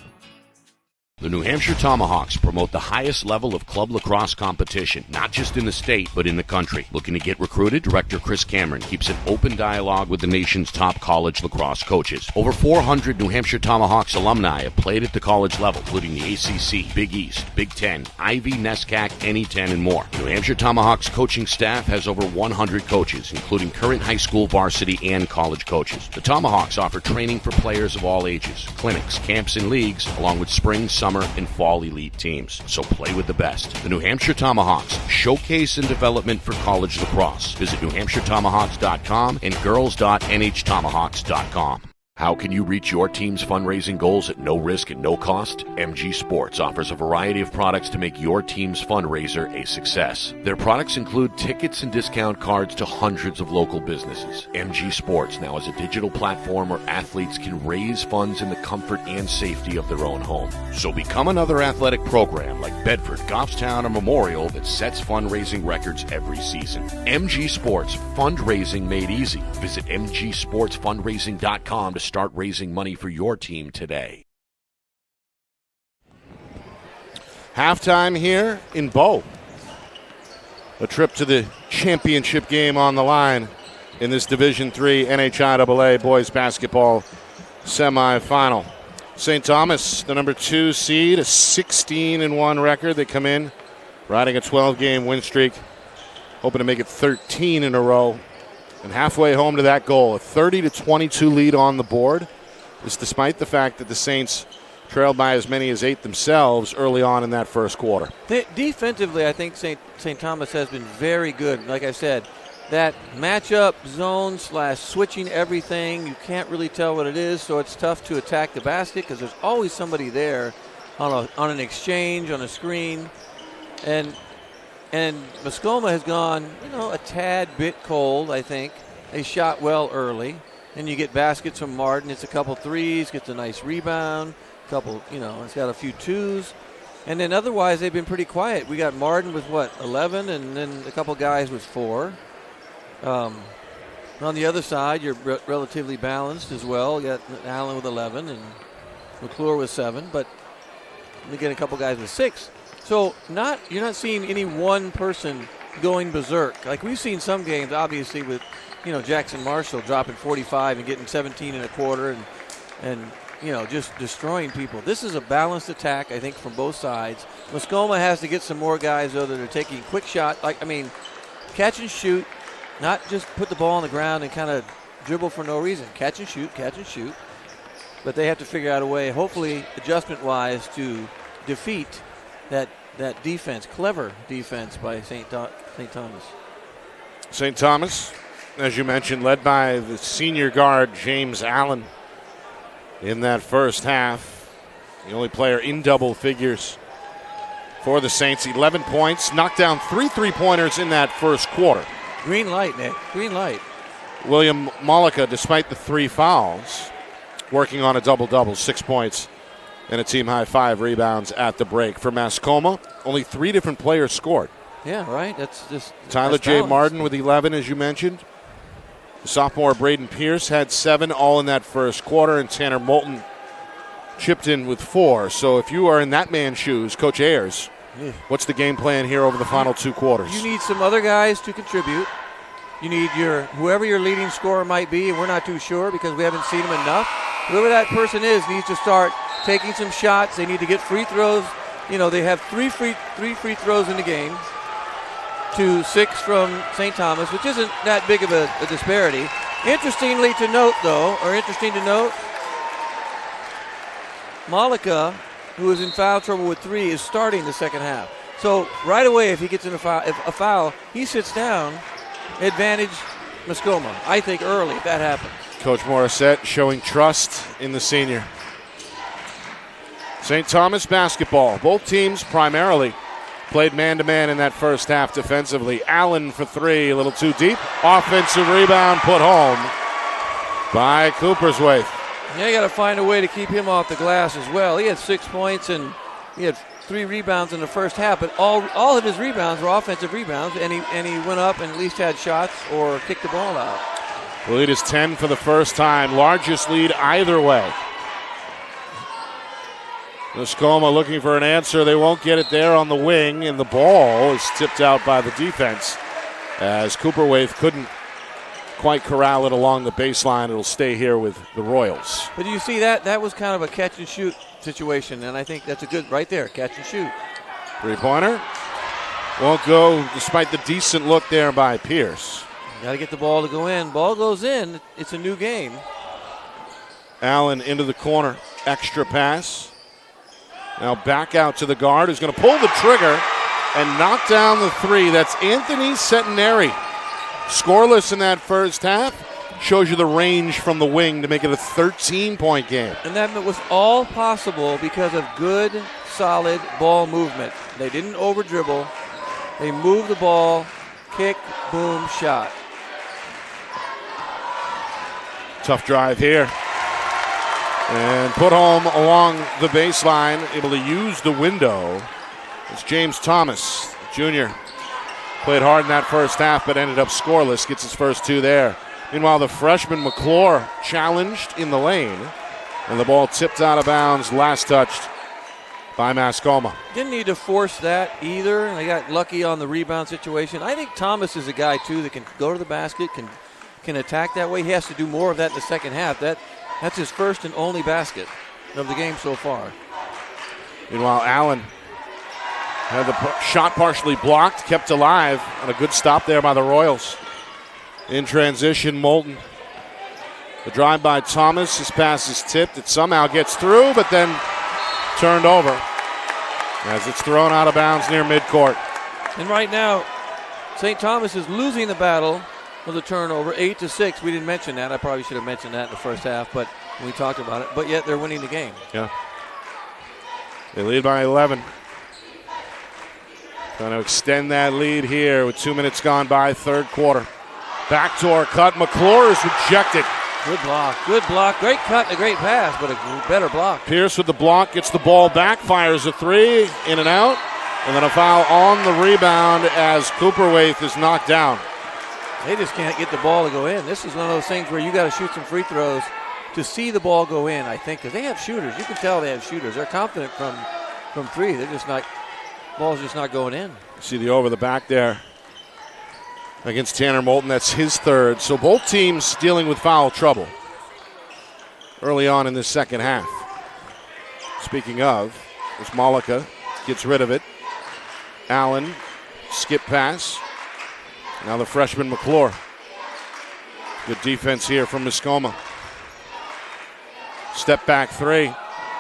The New Hampshire Tomahawks promote the highest level of club lacrosse competition, not just in the state, but in the country. Looking to get recruited? Director Chris Cameron keeps an open dialogue with the nation's top college lacrosse coaches. Over 400 New Hampshire Tomahawks alumni have played at the college level, including the ACC, Big East, Big Ten, Ivy, NESCAC, NE10, and more. New Hampshire Tomahawks coaching staff has over 100 coaches, including current high school, varsity, and college coaches. The Tomahawks offer training for players of all ages, clinics, camps, and leagues, along with spring, summer, and fall elite teams. So play with the best. The New Hampshire Tomahawks, showcase and development for college lacrosse. Visit NewHampshireTomahawks.com and girls.nhtomahawks.com. How can you reach your team's fundraising goals at no risk and no cost? MG Sports offers a variety of products to make your team's fundraiser a success. Their products include tickets and discount cards to hundreds of local businesses. MG Sports now has a digital platform where athletes can raise funds in the comfort and safety of their own home. So become another athletic program like Bedford, Goffstown, or Memorial that sets fundraising records every season. MG Sports, fundraising made easy. Visit mgsportsfundraising.com to start raising money for your team today. Halftime here in Bow. A trip to the championship game on the line in this Division III NHIAA boys basketball semifinal. St. Thomas, the number 2 seed, a 16-1 record. They come in riding a 12-game win streak, hoping to make it 13 in a row. And halfway home to that goal, a 30-22 lead on the board. This despite the fact that the Saints trailed by as many as 8 themselves early on in that first quarter. Defensively, I think St. Thomas has been very good. Like I said, that matchup zone / switching everything, you can't really tell what it is, so it's tough to attack the basket because there's always somebody there on an exchange, on a screen. And Mascoma has gone, a tad bit cold, I think. They shot well early. And you get baskets from Martin. It's a couple threes, gets a nice rebound, it's got a few twos. And then otherwise, they've been pretty quiet. We got Martin with, 11, and then a couple guys with 4. On the other side, you're relatively balanced as well. You got Allen with 11 and McClure with 7, but you get a couple guys with 6. So you're not seeing any one person going berserk. Like we've seen some games, obviously, with Jackson Marshall dropping 45 and getting 17 in a quarter, and just destroying people. This is a balanced attack, I think, from both sides. Mascoma has to get some more guys, though, that are taking quick shot. Catch and shoot, not just put the ball on the ground and kind of dribble for no reason. Catch and shoot. But they have to figure out a way, hopefully adjustment-wise, to defeat that defense, clever defense by St. Thomas. St. Thomas, as you mentioned, led by the senior guard, James Allen, in that first half. The only player in double figures for the Saints. 11 points, knocked down 3 3-pointers in that first quarter. Green light, Nick. Green light. William Malika, despite the 3 fouls, working on a double-double, 6 points and a team-high 5 rebounds at the break. For Mascoma, only 3 different players scored. Yeah, right. That's just Tyler that's J. balanced. Martin with 11, as you mentioned. The sophomore Braden Pierce had 7, all in that first quarter, and Tanner Moulton chipped in with 4. So if you are in that man's shoes, Coach Ayers, what's the game plan here over the final 2 quarters? You need some other guys to contribute. You need whoever your leading scorer might be, and we're not too sure because we haven't seen him enough. Whoever that person is needs to start taking some shots. They need to get free throws. They have three free throws in the game to 6 from St. Thomas, which isn't that big of a disparity. Interesting to note, Malika, who is in foul trouble with 3, is starting the second half. So right away, if he gets in a foul, he sits down. Advantage Mascoma, I think, early if that happens. Coach Morissette showing trust in the senior. St. Thomas basketball. Both teams primarily played man-to-man in that first half defensively. Allen for 3, a little too deep. Offensive rebound put home by Cooperswaith. Yeah, you got to find a way to keep him off the glass as well. He had 6 points and he had 3 rebounds in the first half, but all of his rebounds were offensive rebounds, and he went up and at least had shots or kicked the ball out. The lead is 10 for the first time. Largest lead either way. Mascoma looking for an answer. They won't get it there on the wing, and the ball is tipped out by the defense as Cooperwaith couldn't quite corral it along the baseline. It'll stay here with the Royals. But do you see that? That was kind of a catch and shoot situation, and I think that's a good right there, catch and shoot. 3-pointer won't go despite the decent look there by Pierce. Got to get the ball to go in. Ball goes in. It's a new game. Allen into the corner. Extra pass. Now back out to the guard who's going to pull the trigger and knock down the 3. That's Anthony Centenary. Scoreless in that first half. Shows you the range from the wing to make it a 13-point game. And that was all possible because of good, solid ball movement. They didn't over-dribble. They moved the ball, kick, boom, shot. Tough drive here. And put home along the baseline, able to use the window. It's James Thomas, Jr. Played hard in that first half, but ended up scoreless. Gets his first 2 there. Meanwhile, the freshman McClure challenged in the lane, and the ball tipped out of bounds, last touched by Mascoma. Didn't need to force that either, and they got lucky on the rebound situation. I think Thomas is a guy, too, that can go to the basket, can attack that way. He has to do more of that in the second half. That's his first and only basket of the game so far. Meanwhile, Allen had the shot partially blocked, kept alive, and a good stop there by the Royals. In transition, Moulton. The drive by Thomas. His pass is tipped. It somehow gets through, but then turned over as it's thrown out of bounds near midcourt. And right now, St. Thomas is losing the battle with a turnover, 8-6. We didn't mention that. I probably should have mentioned that in the first half, but we talked about it. But yet they're winning the game. Yeah. They lead by 11. Trying to extend that lead here with 2 minutes gone by, third quarter. Backdoor cut. McClure is rejected. Good block. Good block. Great cut and a great pass, but a better block. Pierce with the block, gets the ball back, fires a 3, in and out. And then a foul on the rebound as Cooperwaith is knocked down. They just can't get the ball to go in. This is one of those things where you got to shoot some free throws to see the ball go in, I think, because they have shooters. You can tell they have shooters. They're confident from 3. They're just not, ball's just not going in. See the over the back there against Tanner Moulton. That's his 3rd. So both teams dealing with foul trouble. early on in this second half. Speaking of, as Malika gets rid of it. Allen, skip pass. Now the freshman McClure. Good defense here from Mascoma. Step back three.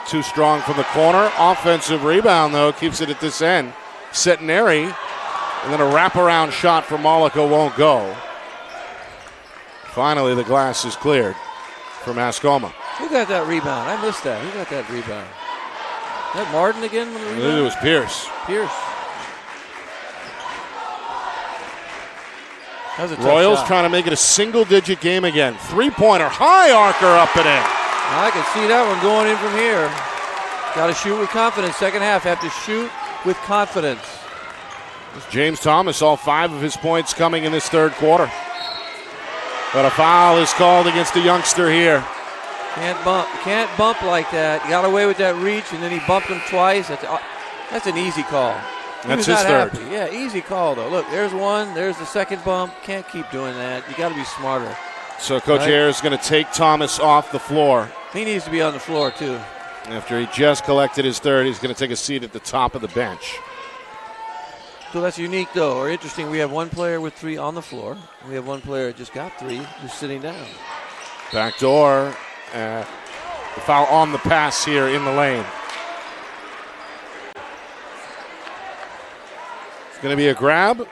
Too strong from the corner. Offensive rebound, though, keeps it at this end. Centenary, and then a wraparound shot for Malika won't go. Finally, the glass is cleared for Mascoma. Who got that rebound? I missed that. Who got that rebound? That Martin again? I believe it was Pierce. Pierce. That was a tough Royals shot. trying to make it a single-digit game again. Three-pointer, high arcer up and in. I can see that one going in from here. Got to shoot with confidence. Second half, have to shoot with confidence. James Thomas, all 5 of his points coming in this third quarter. But a foul is called against the youngster here. Can't bump like that. He got away with that reach, and then he bumped him twice. That's an easy call. That's his third. Happy. Yeah, easy call, though. Look, there's one. There's the second bump. Can't keep doing that. You got to be smarter. So Coach Ayers is going to take Thomas off the floor. He needs to be on the floor, too. After he just collected his third, he's going to take a seat at the top of the bench. So that's unique, though, or interesting. We have one player with 3 on the floor. We have one player that just got 3 who's sitting down. Back door. The foul on the pass here in the lane. It's going to be a grab,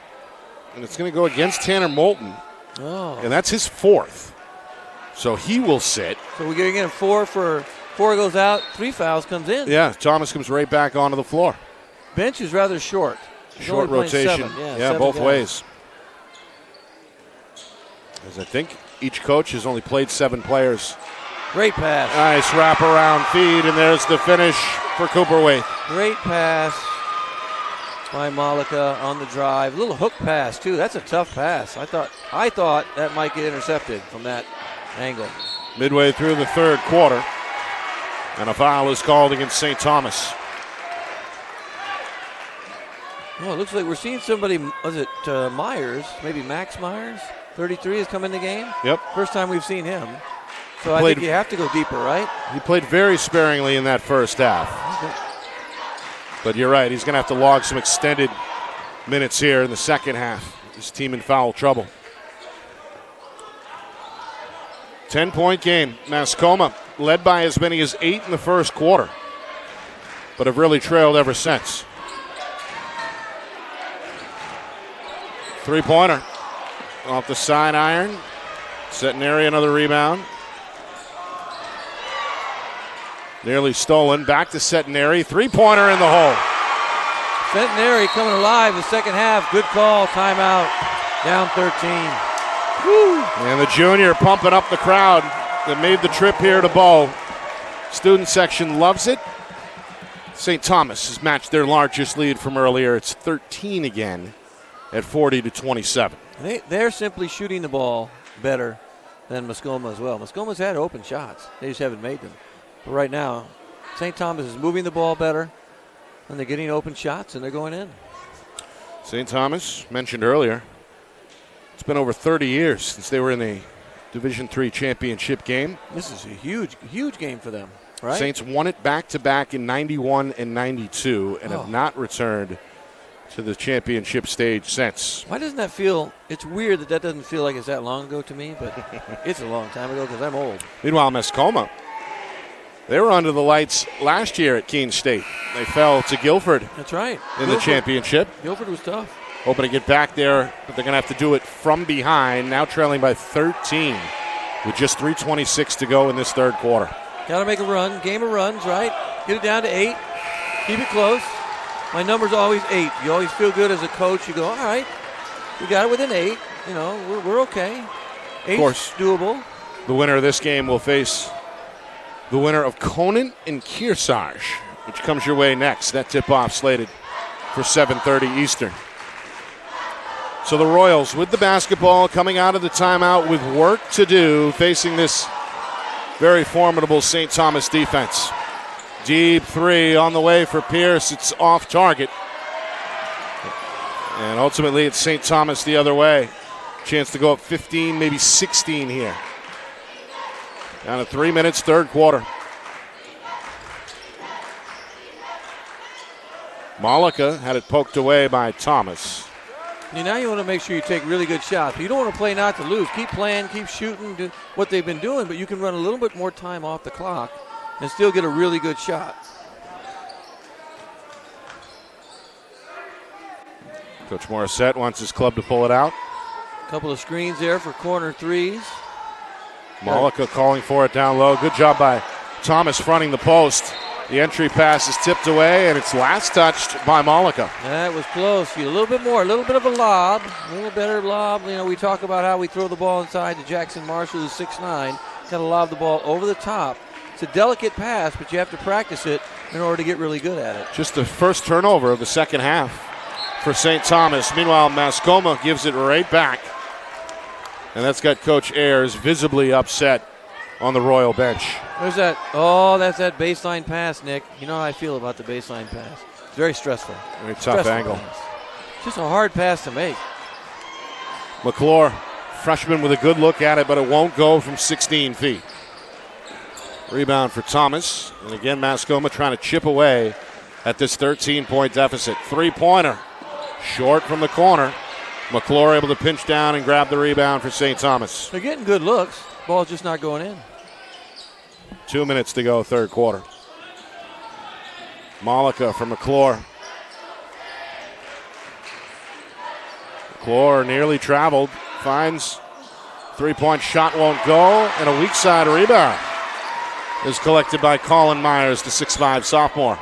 and it's going to go against Tanner Moulton. Oh. And that's his 4th. So he will sit. So we're getting him 4 goes out, 3 fouls comes in. Yeah, Thomas comes right back onto the floor. Bench is rather short. He's Short only playing rotation. 7. Yeah, 7 both guys. ways. As I think each coach has only played 7 players. Great pass. Nice wraparound feed, and there's the finish for Cooperwaith. Great pass by Malika on the drive. Little hook pass, too. That's a tough pass. I thought that might get intercepted from that angle. Midway through the third quarter, and a foul is called against St. Thomas. Well, it looks like we're seeing somebody, was it Myers, maybe Max Myers? 33 has come in the game. Yep. First time we've seen him. So I think you have to go deeper, right? He played very sparingly in that first half. Okay. But you're right, he's going to have to log some extended minutes here in the second half. His team in foul trouble. 10-point game. Mascoma led by as many as 8 in the first quarter, but have really trailed ever since. Three-pointer off the side iron. Centenary, another rebound. Nearly stolen. Back to Centenary. Three-pointer in the hole. Centenary coming alive the second half. Good call. Timeout. Down 13. Woo. And the junior pumping up the crowd that made the trip here to Bow. Student section loves it. St. Thomas has matched their largest lead from earlier. It's 13 again at 40-27. They're simply shooting the ball better than Mascoma as well. Mascoma's had open shots. They just haven't made them. But right now, St. Thomas is moving the ball better, and they're getting open shots, and they're going in. St. Thomas, mentioned earlier, it's been over 30 years since they were in a Division III championship game. This is a huge, huge game for them, right? Saints won it back-to-back in 91 and 92 and have not returned to the championship stage since. Why doesn't that feel – it's weird that doesn't feel like it's that long ago to me, but it's a long time ago because I'm old. Meanwhile, Mascoma, they were under the lights last year at Keene State. They fell to Guilford. That's right. In the championship. Guilford was tough. Hoping to get back there, but they're going to have to do it from behind, now trailing by 13 with just 3:26 to go in this third quarter. Got to make a run. Game of runs, right? Get it down to 8. Keep it close. My number's always 8. You always feel good as a coach. You go, all right, we got it within 8. You know, we're okay. 8's of course, doable. The winner of this game will face the winner of Conant and Kearsarge, which comes your way next. That tip-off slated for 7:30 Eastern. So the Royals with the basketball coming out of the timeout with work to do, facing this very formidable St. Thomas defense. Deep three on the way for Pierce. It's off target. And ultimately it's St. Thomas the other way. Chance to go up 15, maybe 16 here. Down to 3 minutes, third quarter. Malika had it poked away by Thomas. Now you want to make sure you take really good shots. But you don't want to play not to lose. Keep playing, keep shooting, do what they've been doing, but you can run a little bit more time off the clock and still get a really good shot. Coach Morissette wants his club to pull it out. A couple of screens there for corner threes. Malika calling for it down low. Good job by Thomas fronting the post. The entry pass is tipped away, and it's last touched by Malika. That was close. A little bit more, a little bit of a lob, a little better lob. We talk about how we throw the ball inside to Jackson Marshall, who's 6'9". Got to lob the ball over the top. It's a delicate pass, but you have to practice it in order to get really good at it. Just the first turnover of the second half for St. Thomas. Meanwhile, Mascoma gives it right back. And that's got Coach Ayers visibly upset on the Royal bench. There's that. Oh, that's that baseline pass, Nick. You know how I feel about the baseline pass. It's very stressful. Very tough angle. Pass. Just a hard pass to make. McClure, freshman with a good look at it, but it won't go from 16 feet. Rebound for Thomas. And again, Mascoma trying to chip away at this 13-point deficit. Three-pointer. Short from the corner. McClure able to pinch down and grab the rebound for St. Thomas. They're getting good looks. Ball's just not going in. 2 minutes to go, third quarter. Malika from McClure. McClure nearly traveled. Finds three-point shot won't go. And a weak side rebound is collected by Colin Myers, the 6'5 sophomore.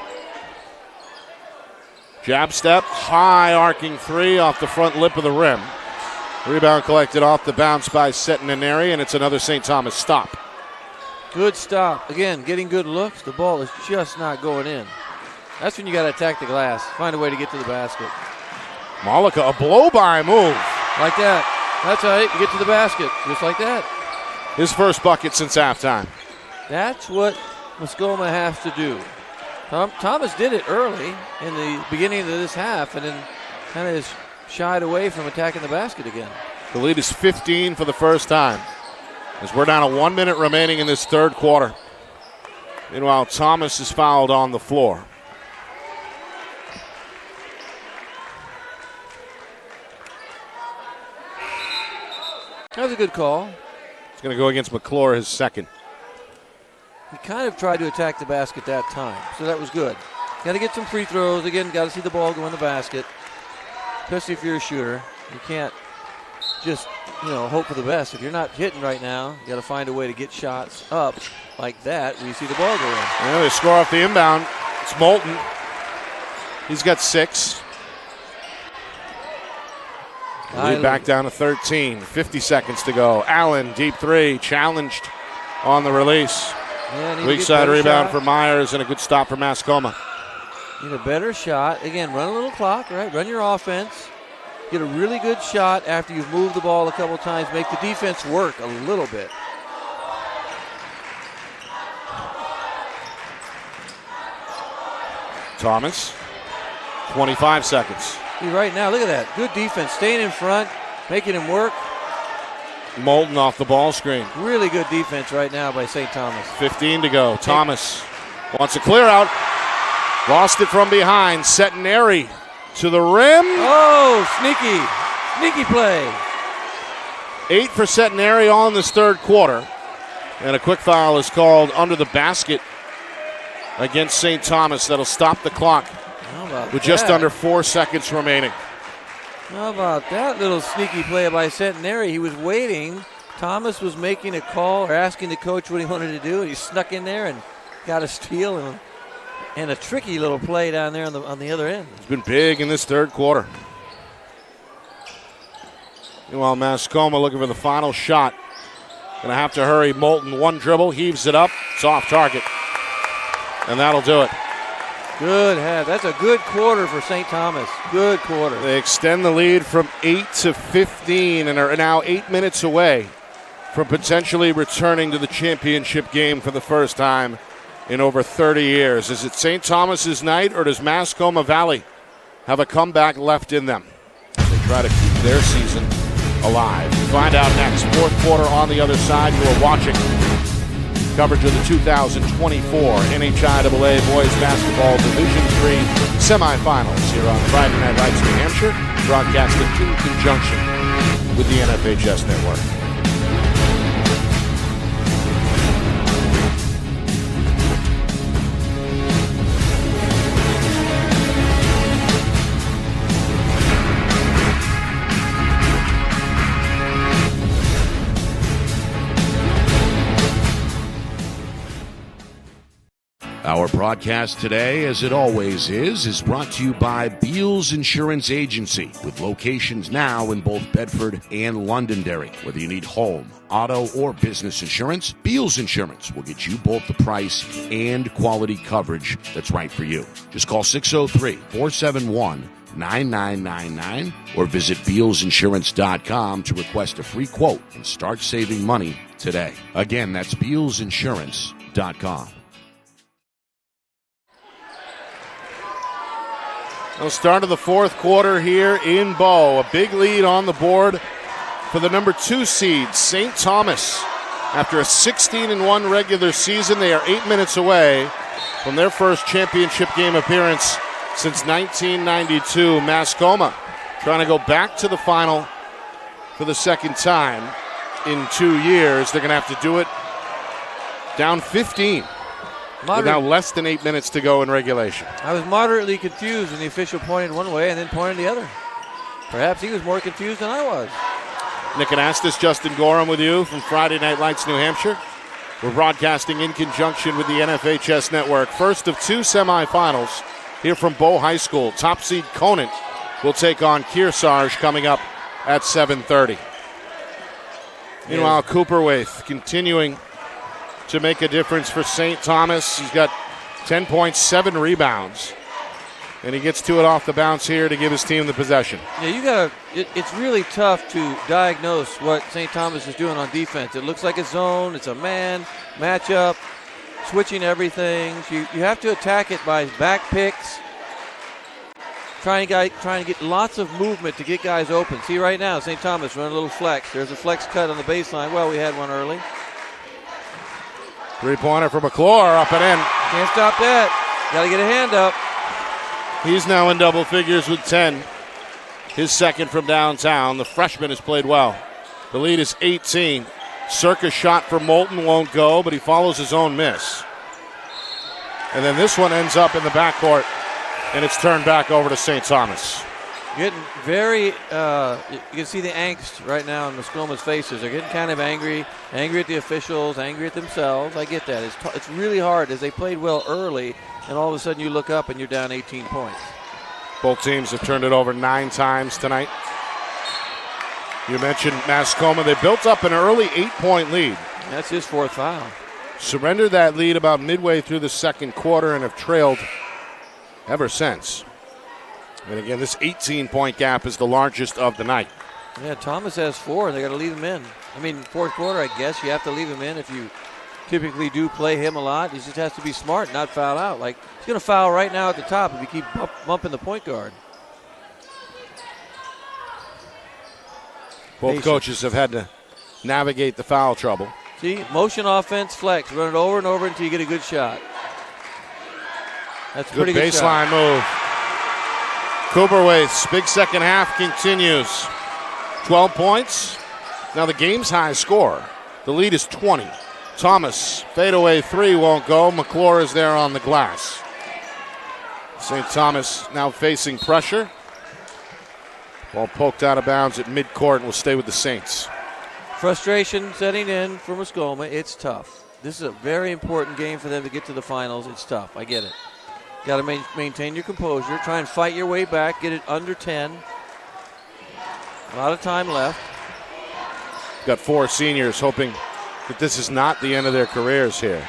Jab step, high arcing three off the front lip of the rim. Rebound collected off the bounce by Setinaneri, and it's another St. Thomas stop. Good stop. Again, getting good looks. The ball is just not going in. That's when you got to attack the glass. Find a way to get to the basket. Malika, a blow-by move. Like that. That's right. You get to the basket. Just like that. His first bucket since halftime. That's what Mascoma has to do. Thomas did it early in the beginning of this half and then kind of shied away from attacking the basket again. The lead is 15 for the first time as we're down to 1 minute remaining in this third quarter. Meanwhile, Thomas is fouled on the floor. That was a good call. It's going to go against McClure, his second. He kind of tried to attack the basket that time, so that was good. Got to get some free throws. Again, got to see the ball go in the basket, especially if you're a shooter. You can't just, hope for the best. If you're not hitting right now, you got to find a way to get shots up like that where you see the ball go in. Well, they score off the inbound. It's Moulton. He's got 6. Lead back down to 13. 50 seconds to go. Allen, deep three, challenged on the release. Weak side rebound for Myers and a good stop for Mascoma. Need a better shot. Again, run a little clock, right? Run your offense. Get a really good shot after you've moved the ball a couple times. Make the defense work a little bit. Thomas, 25 seconds. See, right now, look at that. Good defense. Staying in front, making him work. Moulton off the ball screen. Really good defense right now by St. Thomas. 15 to go. Thomas wants a clear out. Lost it from behind. Setinari to the rim. Oh, sneaky play. 8 for Setinari all in this third quarter. And a quick foul is called under the basket against St. Thomas. That'll stop the clock with just under 4 seconds remaining. How about that little sneaky play by Setinari? He was waiting. Thomas was making a call or asking the coach what he wanted to do, and he snuck in there and got a steal and a tricky little play down there on the other end. It's been big in this third quarter. Meanwhile, Mascoma looking for the final shot. Going to have to hurry. Moulton, one dribble, heaves it up. It's off target. And that'll do it. Good head. That's a good quarter for St. Thomas. Good quarter. They extend the lead from 8 to 15 and are now 8 minutes away from potentially returning to the championship game for the first time in over 30 years. Is it St. Thomas's night, or does Mascoma Valley have a comeback left in them? They try to keep their season alive. Find out next. Fourth quarter on the other side. You are watching Coverage of the 2024 NHIAA Boys Basketball Division III Semifinals here on Friday Night Lights, New Hampshire, broadcasting in conjunction with the NFHS Network. Our broadcast today, as it always is brought to you by Beals Insurance Agency, with locations now in both Bedford and Londonderry. Whether you need home, auto, or business insurance, Beals Insurance will get you both the price and quality coverage that's right for you. Just call 603-471-9999 or visit BealsInsurance.com to request a free quote and start saving money today. Again, that's BealsInsurance.com. The start of the fourth quarter here in Bow. A big lead on the board for the number 2 seed, St. Thomas. After a 16-1 regular season, they are 8 minutes away from their first championship game appearance since 1992. Mascoma trying to go back to the final for the second time in 2 years. They're going to have to do it down 15. With now less than 8 minutes to go in regulation. I was moderately confused when the official pointed one way and then pointed the other. Perhaps he was more confused than I was. Nick Anastas, Justin Gorham with you from Friday Night Lights, New Hampshire. We're broadcasting in conjunction with the NFHS Network. First of 2 semifinals here from Bow High School. Top seed Conant will take on Kearsarge coming up at 7:30. Meanwhile, Cooperwaith continuing to make a difference for St. Thomas. He's got 10 points, 7 rebounds. And he gets to it off the bounce here to give his team the possession. Yeah, it's really tough to diagnose what St. Thomas is doing on defense. It looks like a zone, it's a man, matchup, switching everything. You have to attack it by back picks, trying to get lots of movement to get guys open. See right now, St. Thomas running a little flex. There's a flex cut on the baseline. Well, we had one early. Three-pointer for McClure, up and in. Can't stop that. Got to get a hand up. He's now in double figures with 10. His second from downtown. The freshman has played well. The lead is 18. Circus shot for Moulton won't go, but he follows his own miss. And then this one ends up in the backcourt, and it's turned back over to St. Thomas. Getting very, you can see the angst right now in Mascoma's faces. They're getting kind of angry at the officials, angry at themselves. I get that. It's really hard as they played well early, and all of a sudden you look up and you're down 18 points. Both teams have turned it over 9 times tonight. You mentioned Mascoma. They built up an early 8-point lead. That's his 4th foul. Surrendered that lead about midway through the second quarter and have trailed ever since. And again, this 18-point gap is the largest of the night. Yeah, Thomas has 4, and they got to leave him in. I mean, fourth quarter, I guess you have to leave him in if you typically do play him a lot. He just has to be smart, not foul out. Like, he's going to foul right now at the top if you keep bumping the point guard. Both coaches have had to navigate the foul trouble. See, motion offense, flex. Run it over and over until you get a good shot. That's a pretty good baseline move. Cooperwaith's big second half continues. 12 points. Now the game's high score. The lead is 20. Thomas, fadeaway 3 won't go. McClure is there on the glass. St. Thomas now facing pressure. Ball poked out of bounds at midcourt and will stay with the Saints. Frustration setting in for Mascoma. It's tough. This is a very important game for them to get to the finals. It's tough. I get it. Got to maintain your composure. Try and fight your way back. Get it under 10. A lot of time left. Got 4 seniors hoping that this is not the end of their careers here.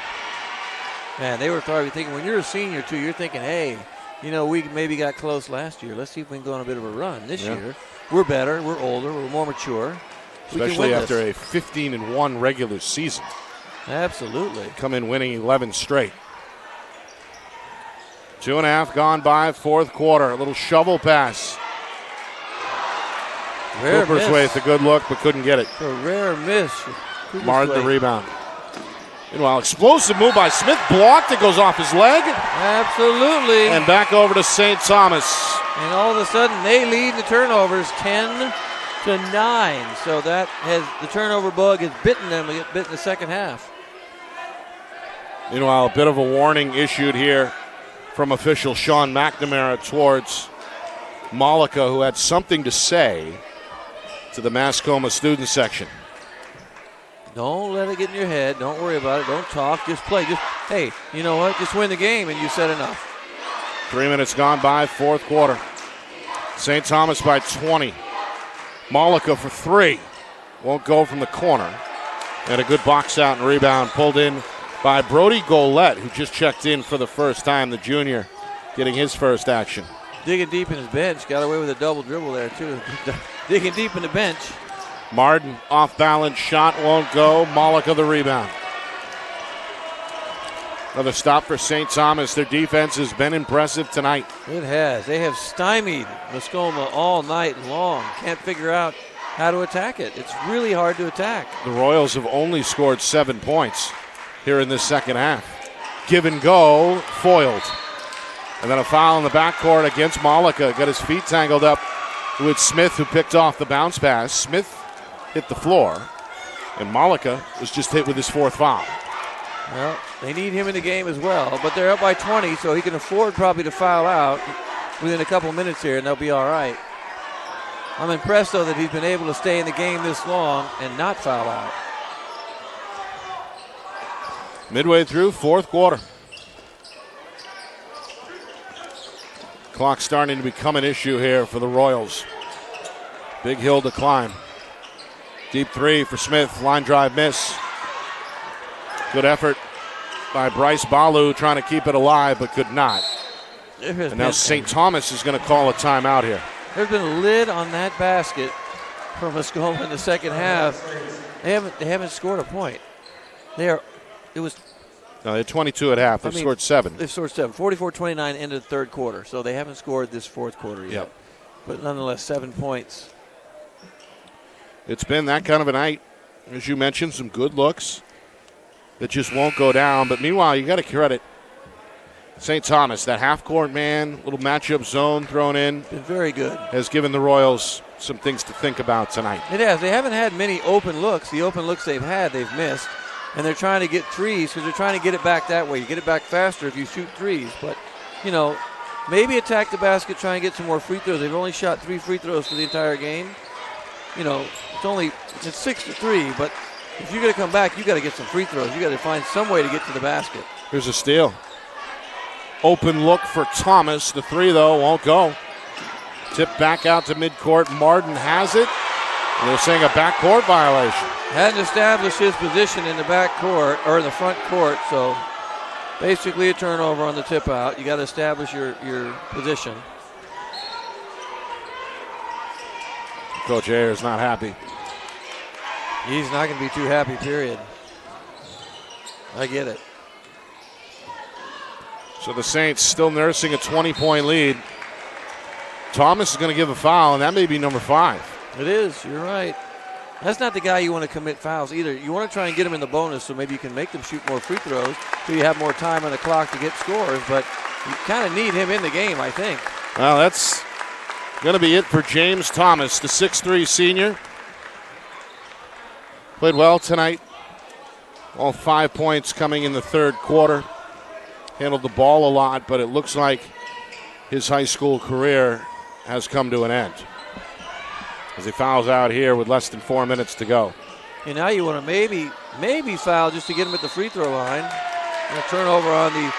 Man, they were probably thinking, when you're a senior, too, you're thinking, hey, you know, we maybe got close last year. Let's see if we can go on a bit of a run this year. We're better. We're older. We're more mature. Especially after a 15-1 regular season. Absolutely. Come in winning 11 straight. 2.5 gone by, fourth quarter. A little shovel pass. Cooper's way with a good look, but couldn't get it. A rare miss. Marred the rebound. Meanwhile, explosive move by Smith, blocked, it goes off his leg. Absolutely. And back over to St. Thomas. And all of a sudden, they lead the turnovers 10-9. So the turnover bug has bitten them. They get bit in the second half. Meanwhile, a bit of a warning issued here from official Sean McNamara towards Malika, who had something to say to the Mascoma student section. Don't let it get in your head. Don't worry about it. Don't talk. Just play. Hey, you know what? Just win the game, and you said enough. 3 minutes gone by, fourth quarter. St. Thomas by 20. Malika for three. Won't go from the corner. And a good box out and rebound pulled in by Brody Golette, who just checked in for the first time, the junior, getting his first action. Digging deep in his bench. Got away with a double dribble there, too. Digging deep in the bench. Martin, off-balance shot, won't go. Malika the rebound. Another stop for St. Thomas. Their defense has been impressive tonight. It has. They have stymied Mascoma all night long. Can't figure out how to attack it. It's really hard to attack. The Royals have only scored 7 points here in this second half. Give and go, foiled. And then a foul in the backcourt against Malika. Got his feet tangled up with Smith, who picked off the bounce pass. Smith hit the floor, and Malika was just hit with his fourth foul. Well, they need him in the game as well, but they're up by 20, so he can afford probably to foul out within a couple minutes here, and they'll be all right. I'm impressed, though, that he's been able to stay in the game this long and not foul out. Midway through fourth quarter. Clock starting to become an issue here for the Royals. Big hill to climb. Deep three for Smith. Line drive miss. Good effort by Bryce Balu trying to keep it alive but could not. And now St. Thomas is going to call a timeout here. There's been a lid on that basket from Mascoma in the second half. They haven't scored a point. They're 22 at half. They've scored 7. They've scored 7. 44-29 into the third quarter. So they haven't scored this fourth quarter yet. Yep. But nonetheless, 7 points. It's been that kind of a night. As you mentioned, some good looks that just won't go down. But meanwhile, you got to credit St. Thomas. That half-court man, little matchup zone thrown in. Been very good. Has given the Royals some things to think about tonight. It has. They haven't had many open looks. The open looks they've had, they've missed. And they're trying to get threes because they're trying to get it back that way. You get it back faster if you shoot threes. But, maybe attack the basket, try and get some more free throws. They've only shot 3 free throws for the entire game. It's 6-3, but if you're going to come back, you got to get some free throws. You got to find some way to get to the basket. Here's a steal. Open look for Thomas. The three, though, won't go. Tip back out to midcourt. Martin has it. And they're saying a backcourt violation. Hadn't established his position in the backcourt or in the front court, so basically a turnover on the tip out. You got to establish your position. Coach Ayers not happy. He's not going to be too happy, period. I get it. So the Saints still nursing a 20-point lead. Thomas is going to give a foul, and that may be number 5. It is. You're right. That's not the guy you want to commit fouls either. You want to try and get him in the bonus so maybe you can make them shoot more free throws so you have more time on the clock to get scores, but you kind of need him in the game, I think. Well, that's going to be it for James Thomas, the 6'3 senior. Played well tonight. All 5 points coming in the third quarter. Handled the ball a lot, but it looks like his high school career has come to an end as he fouls out here with less than 4 minutes to go. And now you want to maybe foul just to get him at the free throw line. And a turnover on the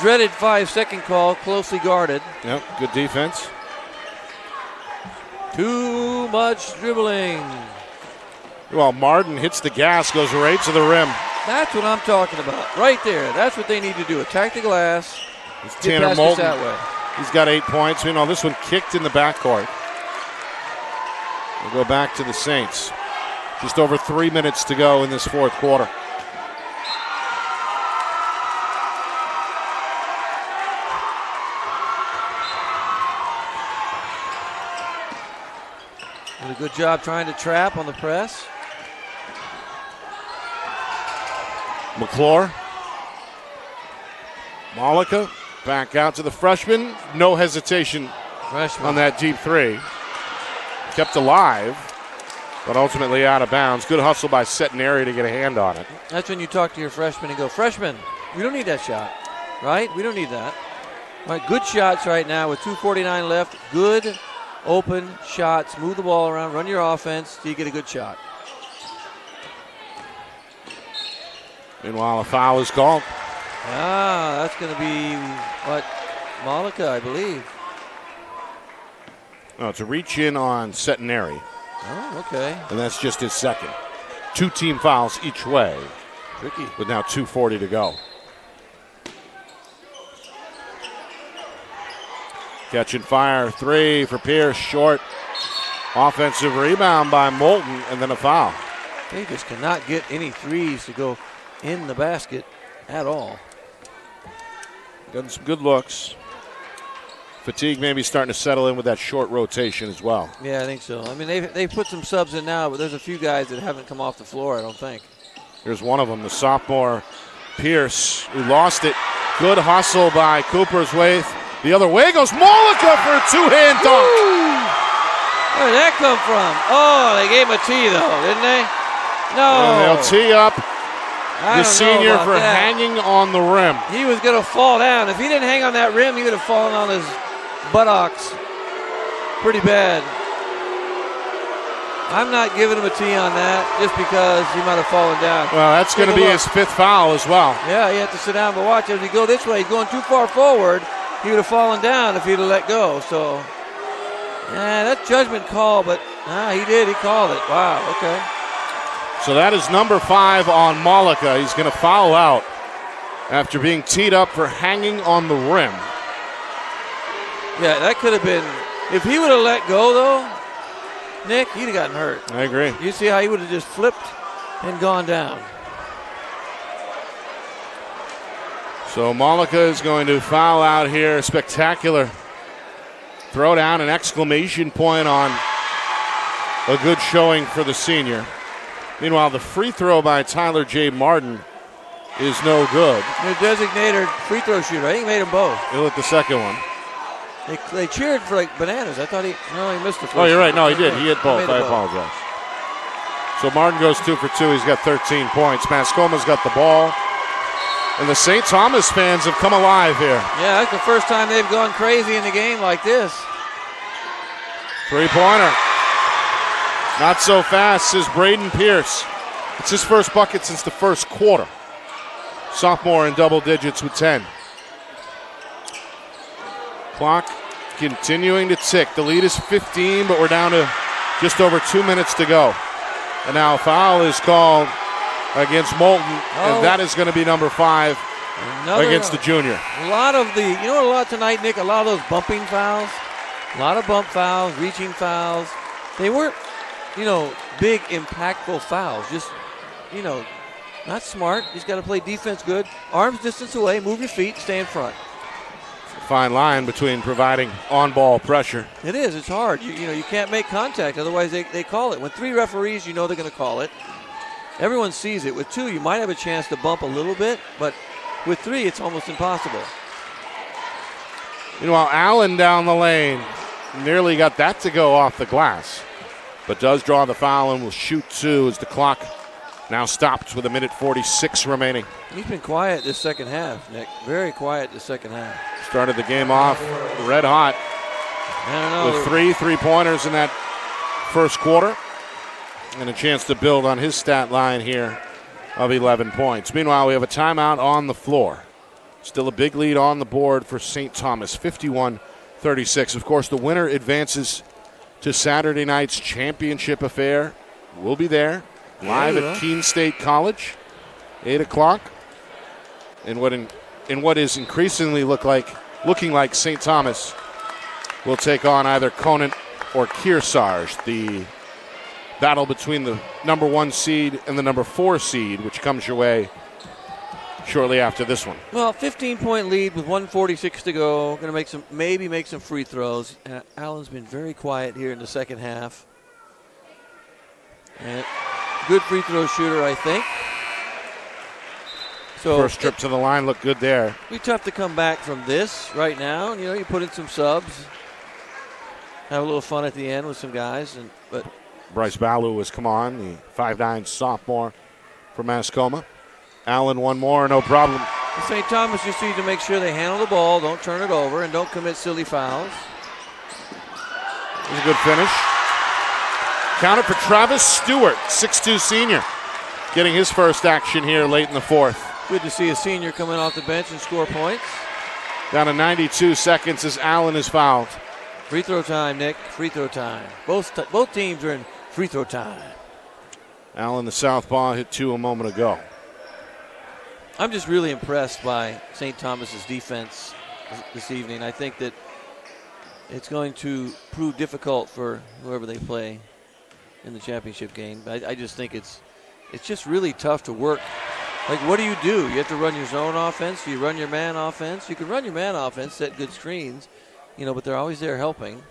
dreaded 5-second call, closely guarded. Yep, good defense. Too much dribbling. Well, Martin hits the gas, goes right to the rim. That's what I'm talking about, right there. That's what they need to do. Attack the glass. It's Tanner Moulton. That way. He's got 8 points. This one kicked in the backcourt. We'll go back to the Saints. Just over 3 minutes to go in this fourth quarter. Did a good job trying to trap on the press. McClure. Malika back out to the freshman. No hesitation on that deep three. Kept alive, but ultimately out of bounds. Good hustle by Centenary to get a hand on it. That's when you talk to your freshman and go, freshman, we don't need that shot, right? We don't need that. All right, good shots right now with 2:49 left. Good open shots. Move the ball around, run your offense so you get a good shot. Meanwhile, a foul is called. That's going to be, Malika, I believe. Oh, it's a reach in on Centenary. Oh, okay. And that's just his second. 2 team fouls each way. Tricky. With now 2:40 to go. Catch and fire, 3 for Pierce, short. Offensive rebound by Moulton, and then a foul. They just cannot get any threes to go in the basket at all. Gotten some good looks. Fatigue maybe starting to settle in with that short rotation as well. Yeah, I think so. I mean, they've put some subs in now, but there's a few guys that haven't come off the floor, I don't think. Here's one of them, the sophomore Pierce, who lost it. Good hustle by Cooper's way. The other way goes Malika for a 2-hand dunk. Where did that come from? Oh, they gave him a tee, though, didn't they? No. And they'll tee up the senior for hanging on the rim. He was going to fall down. If he didn't hang on that rim, he would have fallen on his buttocks pretty bad. I'm not giving him a tee on that just because he might have fallen down. Well, that's going to be his 5th foul as well. Yeah, he had to sit down, but watch, as he go this way, he's going too far forward. He would have fallen down if he'd have let go. So, yeah, that judgment call, but he did. He called it. Wow, okay. So that is number 5 on Malika. He's going to foul out after being teed up for hanging on the rim. Yeah, that could have been, if he would have let go, though, Nick, he'd have gotten hurt. I agree. You see how he would have just flipped and gone down. So Malika is going to foul out here. Spectacular throw down, an exclamation point on a good showing for the senior. Meanwhile, the free throw by Tyler J. Martin is no good. Their designated free throw shooter. I think he made them both. He'll hit the second one. They cheered for like bananas. I thought he missed the first. Oh, you're right. No, he did. He hit both. I both. apologize. So Martin goes 2 for 2. He's got 13 points. Mascoma's got the ball. And the St. Thomas fans have come alive here. Yeah, that's the first time they've gone crazy in a game like this. 3-pointer. Not so fast, says Braden Pierce. It's his first bucket since the first quarter. Sophomore in double digits with 10. Clock continuing to tick. The lead is 15, but we're down to just over 2 minutes to go. And now a foul is called against Moulton, and that is going to be number 5 against the junior. A lot of a lot tonight, Nick, a lot of those bumping fouls, a lot of bump fouls, reaching fouls. They weren't, big, impactful fouls. Just, not smart. You just got to play defense good. Arms distance away, move your feet, stay in front. Fine line between providing on-ball pressure. It is. It's hard. You can't make contact. Otherwise, they call it. When 3 referees, they're going to call it. Everyone sees it. With 2, you might have a chance to bump a little bit, but with 3, it's almost impossible. Meanwhile, Allen down the lane nearly got that to go off the glass, but does draw the foul and will shoot 2 as the clock now stops with 1:46 remaining. He's been quiet this second half, Nick. Very quiet this second half. Started the game off red hot with 3 3-pointers in that first quarter. And a chance to build on his stat line here of 11 points. Meanwhile, we have a timeout on the floor. Still a big lead on the board for St. Thomas, 51-36. Of course, the winner advances to Saturday night's championship affair. We'll be there live at Keene State College, 8 o'clock. In what is increasingly looking like St. Thomas will take on either Conant or Kearsarge, the battle between the number 1 seed and the number 4 seed, which comes your way shortly after this one. Well, 15-point lead with 1:46 to go. Going to make some free throws. Allen's been very quiet here in the second half. And good free throw shooter, I think. So first trip to the line looked good there. It'd be tough to come back from this right now. You know, you put in some subs, have a little fun at the end with some guys. But Bryce Ballou has come on, the 5'9" sophomore from Mascoma. Allen one more, no problem. St. Thomas just need to make sure they handle the ball, don't turn it over, and don't commit silly fouls. It was a good finish. Counted for Travis Stewart, 6'2" senior, getting his first action here late in the fourth. Good to see a senior coming off the bench and score points. Down to 92 seconds as Allen is fouled. Free throw time, Nick. Free throw time. Both teams are in free throw time. Allen, the southpaw, hit 2 a moment ago. I'm just really impressed by St. Thomas's defense this evening. I think that it's going to prove difficult for whoever they play in the championship game. I just think it's just really tough to work. Like, what do? You have to run your zone offense. Do you run your man offense? You can run your man offense, set good screens, but they're always there helping.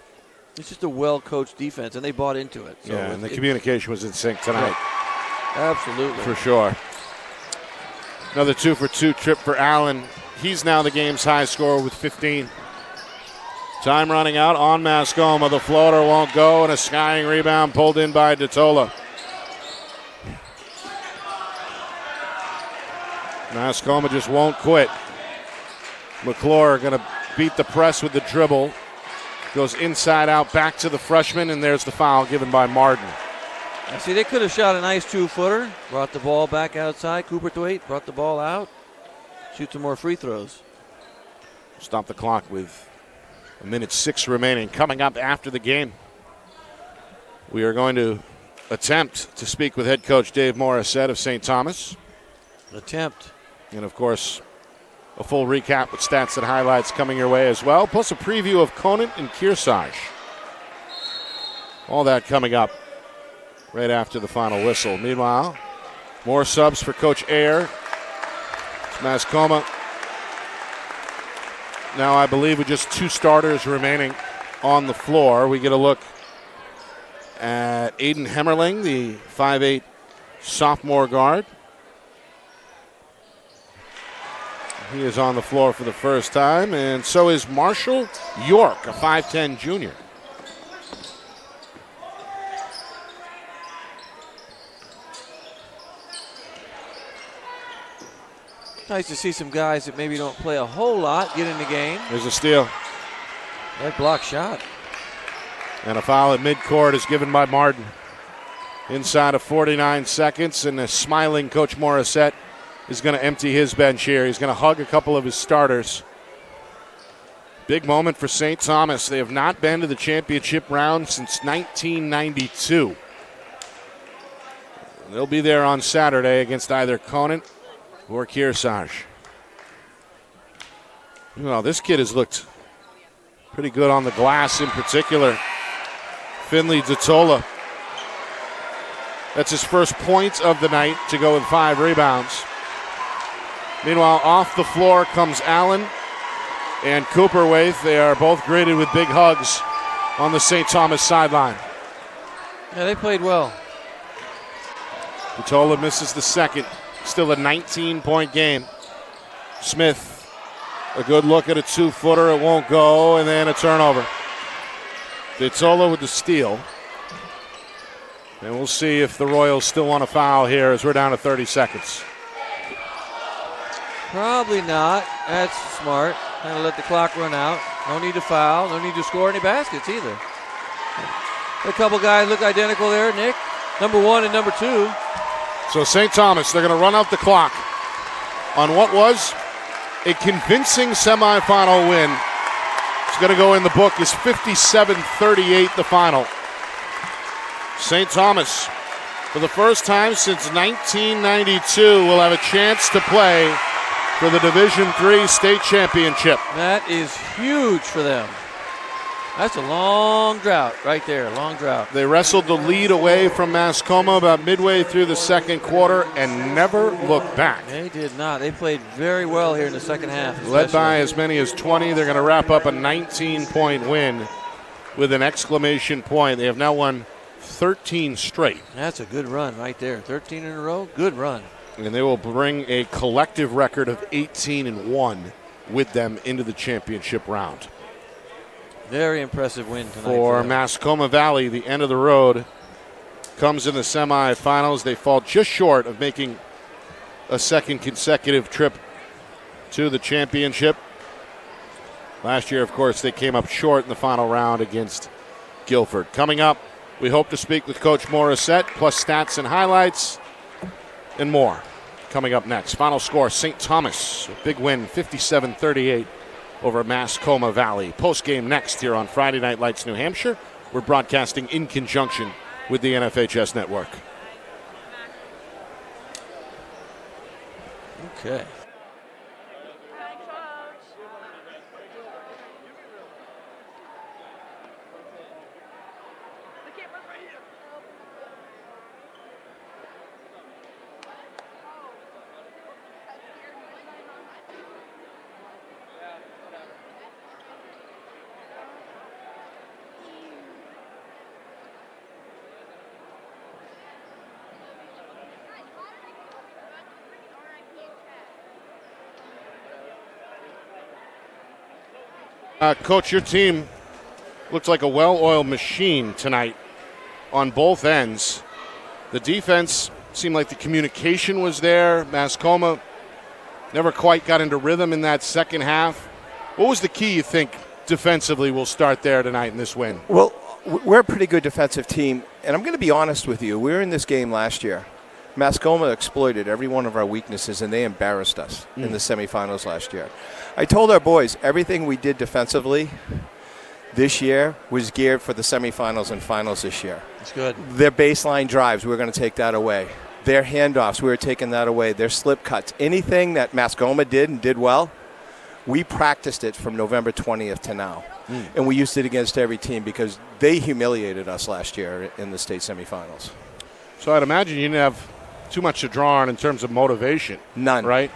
It's just a well-coached defense, and they bought into it. So and the communication was in sync tonight. Yeah, absolutely. For sure. Another 2-for-2 trip for Allen. He's now the game's high scorer with 15. Time running out on Mascoma. The floater won't go, and a skying rebound pulled in by Detola. Mascoma just won't quit. McClure going to beat the press with the dribble. Goes inside out back to the freshman, and there's the foul given by Martin. See, they could have shot a nice 2-footer, brought the ball back outside. Cooperthwaite brought the ball out. Shoot some more free throws. Stop the clock with 1:06 remaining. Coming up after the game, we are going to attempt to speak with head coach Dave Morissette of St. Thomas. Attempt. And, of course, a full recap with stats and highlights coming your way as well, plus a preview of Conant and Kearsarge. All that coming up right after the final whistle. Meanwhile, more subs for Coach Ayer. Mascoma now, I believe, with just 2 starters remaining on the floor. We get a look at Aiden Hemmerling, the 5'8" sophomore guard. He is on the floor for the first time, and so is Marshall York, a 5'10" junior. Nice to see some guys that maybe don't play a whole lot get in the game. There's a steal. That block shot. And a foul at midcourt is given by Martin. Inside of 49 seconds, and a smiling Coach Morissette is going to empty his bench here. He's going to hug a couple of his starters. Big moment for St. Thomas. They have not been to the championship round since 1992. They'll be there on Saturday against either Conant or Kearsarge. Well, this kid has looked pretty good on the glass in particular. Finley Detola. That's his first point of the night to go with 5 rebounds. Meanwhile, off the floor comes Allen and Cooperthwaite. They are both greeted with big hugs on the St. Thomas sideline. Yeah, they played well. Detola misses the second. Still a 19-point game. Smith, a good look at a 2-footer. It won't go, and then a turnover. Detola with the steal. And we'll see if the Royals still want to foul here as we're down to 30 seconds. Probably not. That's smart. Kind of let the clock run out. No need to foul. No need to score any baskets either. A couple guys look identical there, Nick. Number 1 and number 2. So St. Thomas, they're going to run out the clock on what was a convincing semifinal win. It's going to go in the book as 57-38 the final. St. Thomas, for the first time since 1992, will have a chance to play for the Division III state championship. That is huge for them. That's a long drought right there, long drought. They wrestled the lead away from Mascoma about midway through the second quarter and never looked back. They did not. They played very well here in the second half. Especially. Led by as many as 20. They're going to wrap up a 19-point win with an exclamation point. They have now won 13 straight. That's a good run right there. 13 in a row, good run. And they will bring a collective record of 18-1 with them into the championship round. Very impressive win tonight. For Mascoma Valley, the end of the road comes in the semifinals. They fall just short of making a second consecutive trip to the championship. Last year, of course, they came up short in the final round against Guilford. Coming up, we hope to speak with Coach Morissette, plus stats and highlights and more. Coming up next, final score, St. Thomas, a big win, 57-38 over Mascoma Valley. Post-game next here on Friday Night Lights, New Hampshire. We're broadcasting in conjunction with the NFHS Network. Okay. Coach, your team looks like a well-oiled machine tonight on both ends. The defense seemed like the communication was there. Mascoma never quite got into rhythm in that second half. What was the key, you think, defensively will start there tonight in this win? Well, we're a pretty good defensive team, and I'm going to be honest with you. We were in this game last year. Mascoma exploited every one of our weaknesses, and they embarrassed us in the semifinals last year. I told our boys everything we did defensively this year was geared for the semifinals and finals this year. That's good. Their baseline drives, we were going to take that away. Their handoffs, we were taking that away. Their slip cuts, anything that Mascoma did and did well, we practiced it from November 20th to now. And we used it against every team because they humiliated us last year in the state semifinals. So I'd imagine you didn't have too much to draw on in terms of motivation. None. Right?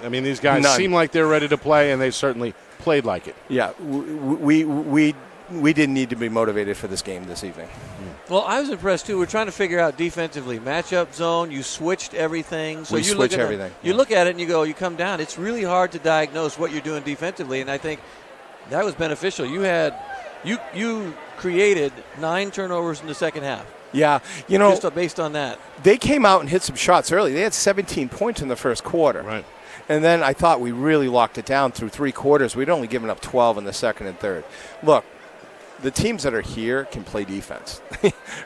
I mean, these guys seem like they're ready to play, and they certainly played like it. Yeah, we didn't need to be motivated for this game this evening. Well, I was impressed, too. We're trying to figure out defensively. Matchup zone, you switched everything. So we you switch everything. You look at it and you go, you come down. It's really hard to diagnose what you're doing defensively, and I think that was beneficial. You created 9 turnovers in the second half. Yeah, you know, just based on that. They came out and hit some shots early. They had 17 points in the first quarter. Right. And then I thought we really locked it down through 3 quarters. We'd only given up 12 in the second and third. Look, the teams that are here can play defense.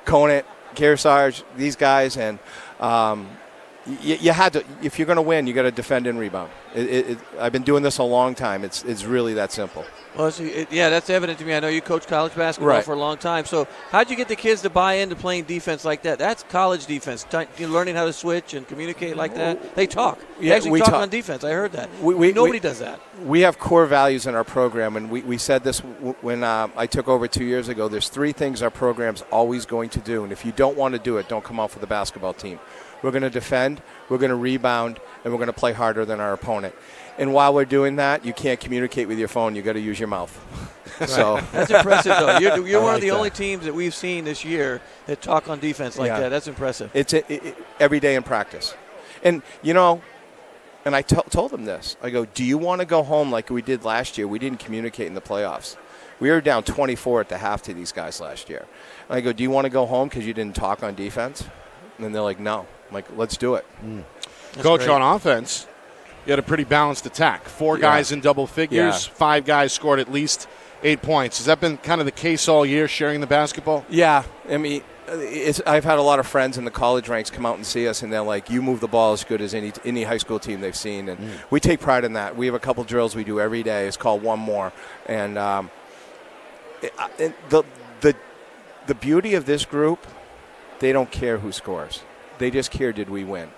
Conant, Kearsarge, these guys, and you had to. If you're going to win, you got to defend and rebound. I've been doing this a long time. It's really that simple. Well, that's evident to me. I know you coached college basketball for a long time. So how'd you get the kids to buy into playing defense like that? That's college defense, learning how to switch and communicate like that. They talk. They actually talk on defense. I heard that. Nobody does that. We have core values in our program, and we said this when I took over 2 years ago. There's 3 things our program's always going to do, and if you don't want to do it, don't come out for the basketball team. We're going to defend, we're going to rebound, and we're going to play harder than our opponent. And while we're doing that, you can't communicate with your phone. You got to use your mouth. So that's impressive, though. You're one of the only teams that we've seen this year that talk on defense like that. That's impressive. It's every day in practice. And, you know, and I told them this. I go, do you want to go home like we did last year? We didn't communicate in the playoffs. We were down 24 at the half to these guys last year. And I go, do you want to go home because you didn't talk on defense? And they're like, no. I'm like, let's do it. Coach, great. on offense, you had a pretty balanced attack. 4 guys in double figures, 5 guys scored at least 8 points. Has that been kind of the case all year, sharing the basketball? Yeah. I mean, I've had a lot of friends in the college ranks come out and see us, and they're like, you move the ball as good as any high school team they've seen. And we take pride in that. We have a couple drills we do every day. It's called One More. And the beauty of this group, they don't care who scores. They just care, did we win?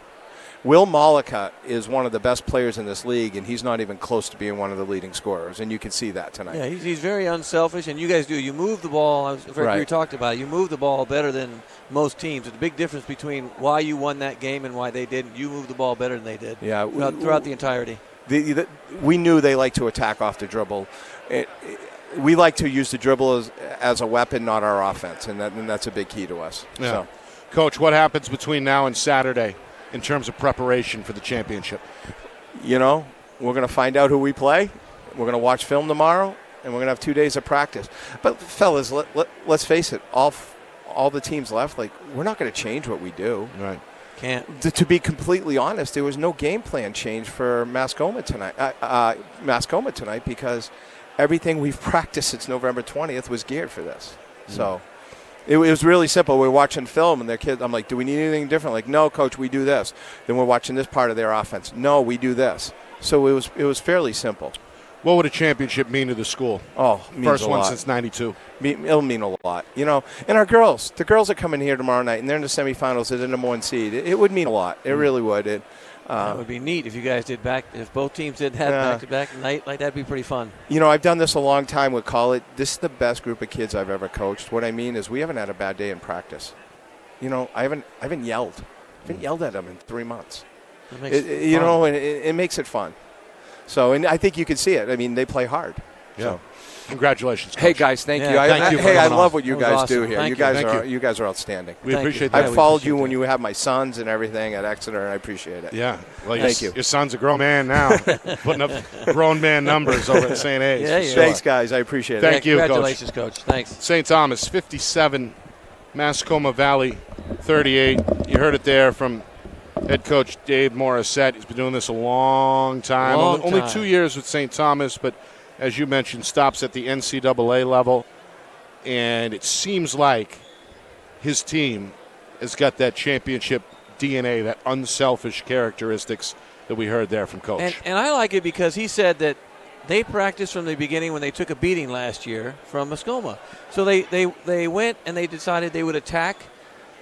Will Malika is one of the best players in this league, and he's not even close to being one of the leading scorers, and you can see that tonight. Yeah, he's very unselfish, and you guys do. You move the ball. We talked about it. You move the ball better than most teams. It's a big difference between why you won that game and why they didn't. You moved the ball better than they did throughout the entirety. We knew they like to attack off the dribble. We like to use the dribble as a weapon, not our offense, and that's a big key to us. Yeah. So. Coach, what happens between now and Saturday in terms of preparation for the championship? You know, we're going to find out who we play. We're going to watch film tomorrow, and we're going to have 2 days of practice. But, fellas, let's face it, all the teams left, like, we're not going to change what we do. Right. Can't. To be completely honest, there was no game plan change for Mascoma tonight because everything we've practiced since November 20th was geared for this. So it was really simple. We were watching film, and their kids, I'm like, do we need anything different? Like, no, Coach, we do this. Then we're watching this part of their offense. No, we do this. So it was fairly simple. What would a championship mean to the school? Oh, it means First a one lot. since '92. It'll mean a lot. You know, and our girls, the girls are coming here tomorrow night, and they're in the semifinals. They're the number 1 seed. It would mean a lot. It really would. That would be neat if you guys did if both teams did that back-to-back night. Like, that'd be pretty fun. You know, I've done this a long time with college. This is the best group of kids I've ever coached. What I mean is we haven't had a bad day in practice. You know, I haven't yelled. I haven't yelled at them in 3 months. It makes You know, and it makes it fun. So, and I think you can see it. I mean, they play hard. Yeah. So. Congratulations, Coach. Hey guys, thank you. Thank you for I coming love on. what you That was guys awesome. do here. Thank you. You guys are outstanding. We Thank appreciate you. that. I've followed appreciate you that. when you have my sons and everything at Exeter, and I appreciate it. Yeah. Well, Thank you. Your son's a grown man now, putting up grown man numbers over at St. A's. Yeah, for yeah. sure. Thanks, guys. I appreciate Thank it. you, Coach. Congratulations, Coach. Thanks. St. Thomas 57, Mascoma Valley 38. You heard it there from head coach Dave Morissette. He's been doing this a long time. Only 2 years with St. Thomas, but as you mentioned, stops at the NCAA level. And it seems like his team has got that championship DNA, that unselfish characteristics that we heard there from Coach. And I like it because he said that they practiced from the beginning when they took a beating last year from Mascoma. So they went and they decided they would attack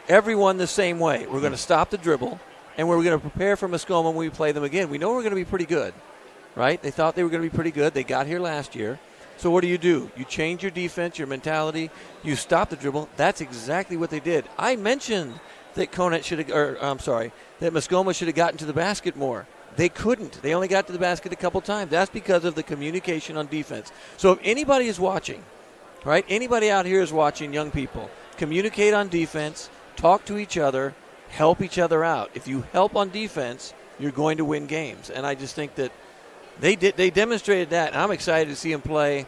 everyone the same way. We're going to stop the dribble, and we're going to prepare for Mascoma when we play them again. We know we're going to be pretty good, right? They thought they were going to be pretty good. They got here last year. So what do? You change your defense, your mentality. You stop the dribble. That's exactly what they did. I mentioned that that Mascoma should have gotten to the basket more. They couldn't. They only got to the basket a couple times. That's because of the communication on defense. So if anybody is watching, right? Anybody out here is watching, young people, communicate on defense, talk to each other, help each other out. If you help on defense, you're going to win games. And I just think that they demonstrated that, and I'm excited to see them play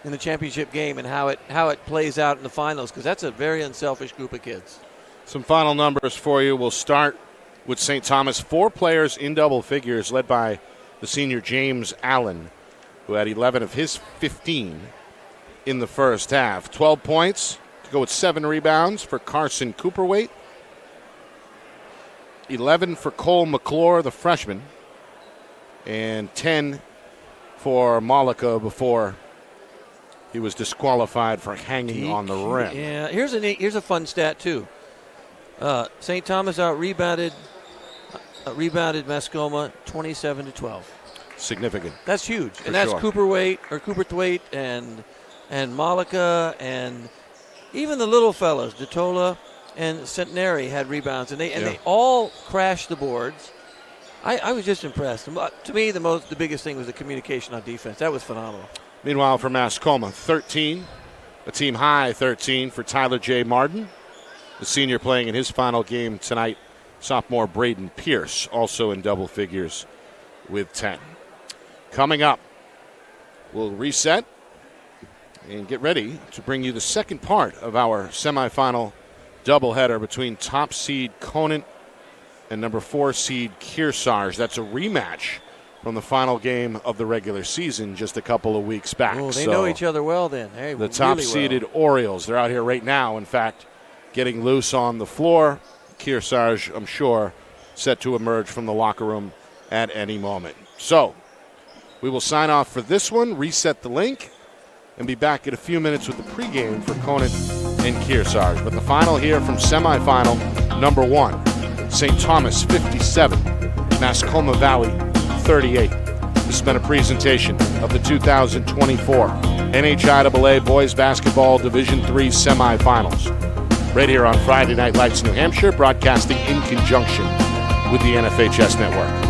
in the championship game and how it plays out in the finals, because that's a very unselfish group of kids. Some final numbers for you. We'll start with St. Thomas. 4 players in double figures, led by the senior James Allen, who had 11 of his 15 in the first half. 12 points to go with 7 rebounds for Carson Cooperwaite. 11 for Cole McClure, the freshman. And 10 for Malika before he was disqualified for hanging on the rim. Yeah, here's a fun stat too. St. Thomas rebounded Mascoma 27-12. Significant. That's huge, and that's sure. Cooperthwaite and Malika, and even the little fellas, Detola and Centenary had rebounds, and they all crashed the boards. I was just impressed. To me, the biggest thing was the communication on defense. That was phenomenal. Meanwhile, for Mascoma, 13, a team high 13 for Tyler J. Martin, the senior playing in his final game tonight. Sophomore Braden Pierce, also in double figures with 10. Coming up, we'll reset and get ready to bring you the second part of our semifinal doubleheader between top seed Conant and number 4 seed Kearsarge. That's a rematch from the final game of the regular season just a couple of weeks back. Oh, they know each other well then. The top-seeded Orioles, they're out here right now, in fact, getting loose on the floor. Kearsarge, I'm sure, set to emerge from the locker room at any moment. So, we will sign off for this one, reset the link, and be back in a few minutes with the pregame for Conant and Kearsarge. But the final here from semifinal number 1. St. Thomas 57, Mascoma Valley 38. This has been a presentation of the 2024 NHIAA Boys Basketball Division III Semifinals. Right here on Friday Night Lights, New Hampshire, broadcasting in conjunction with the NFHS Network.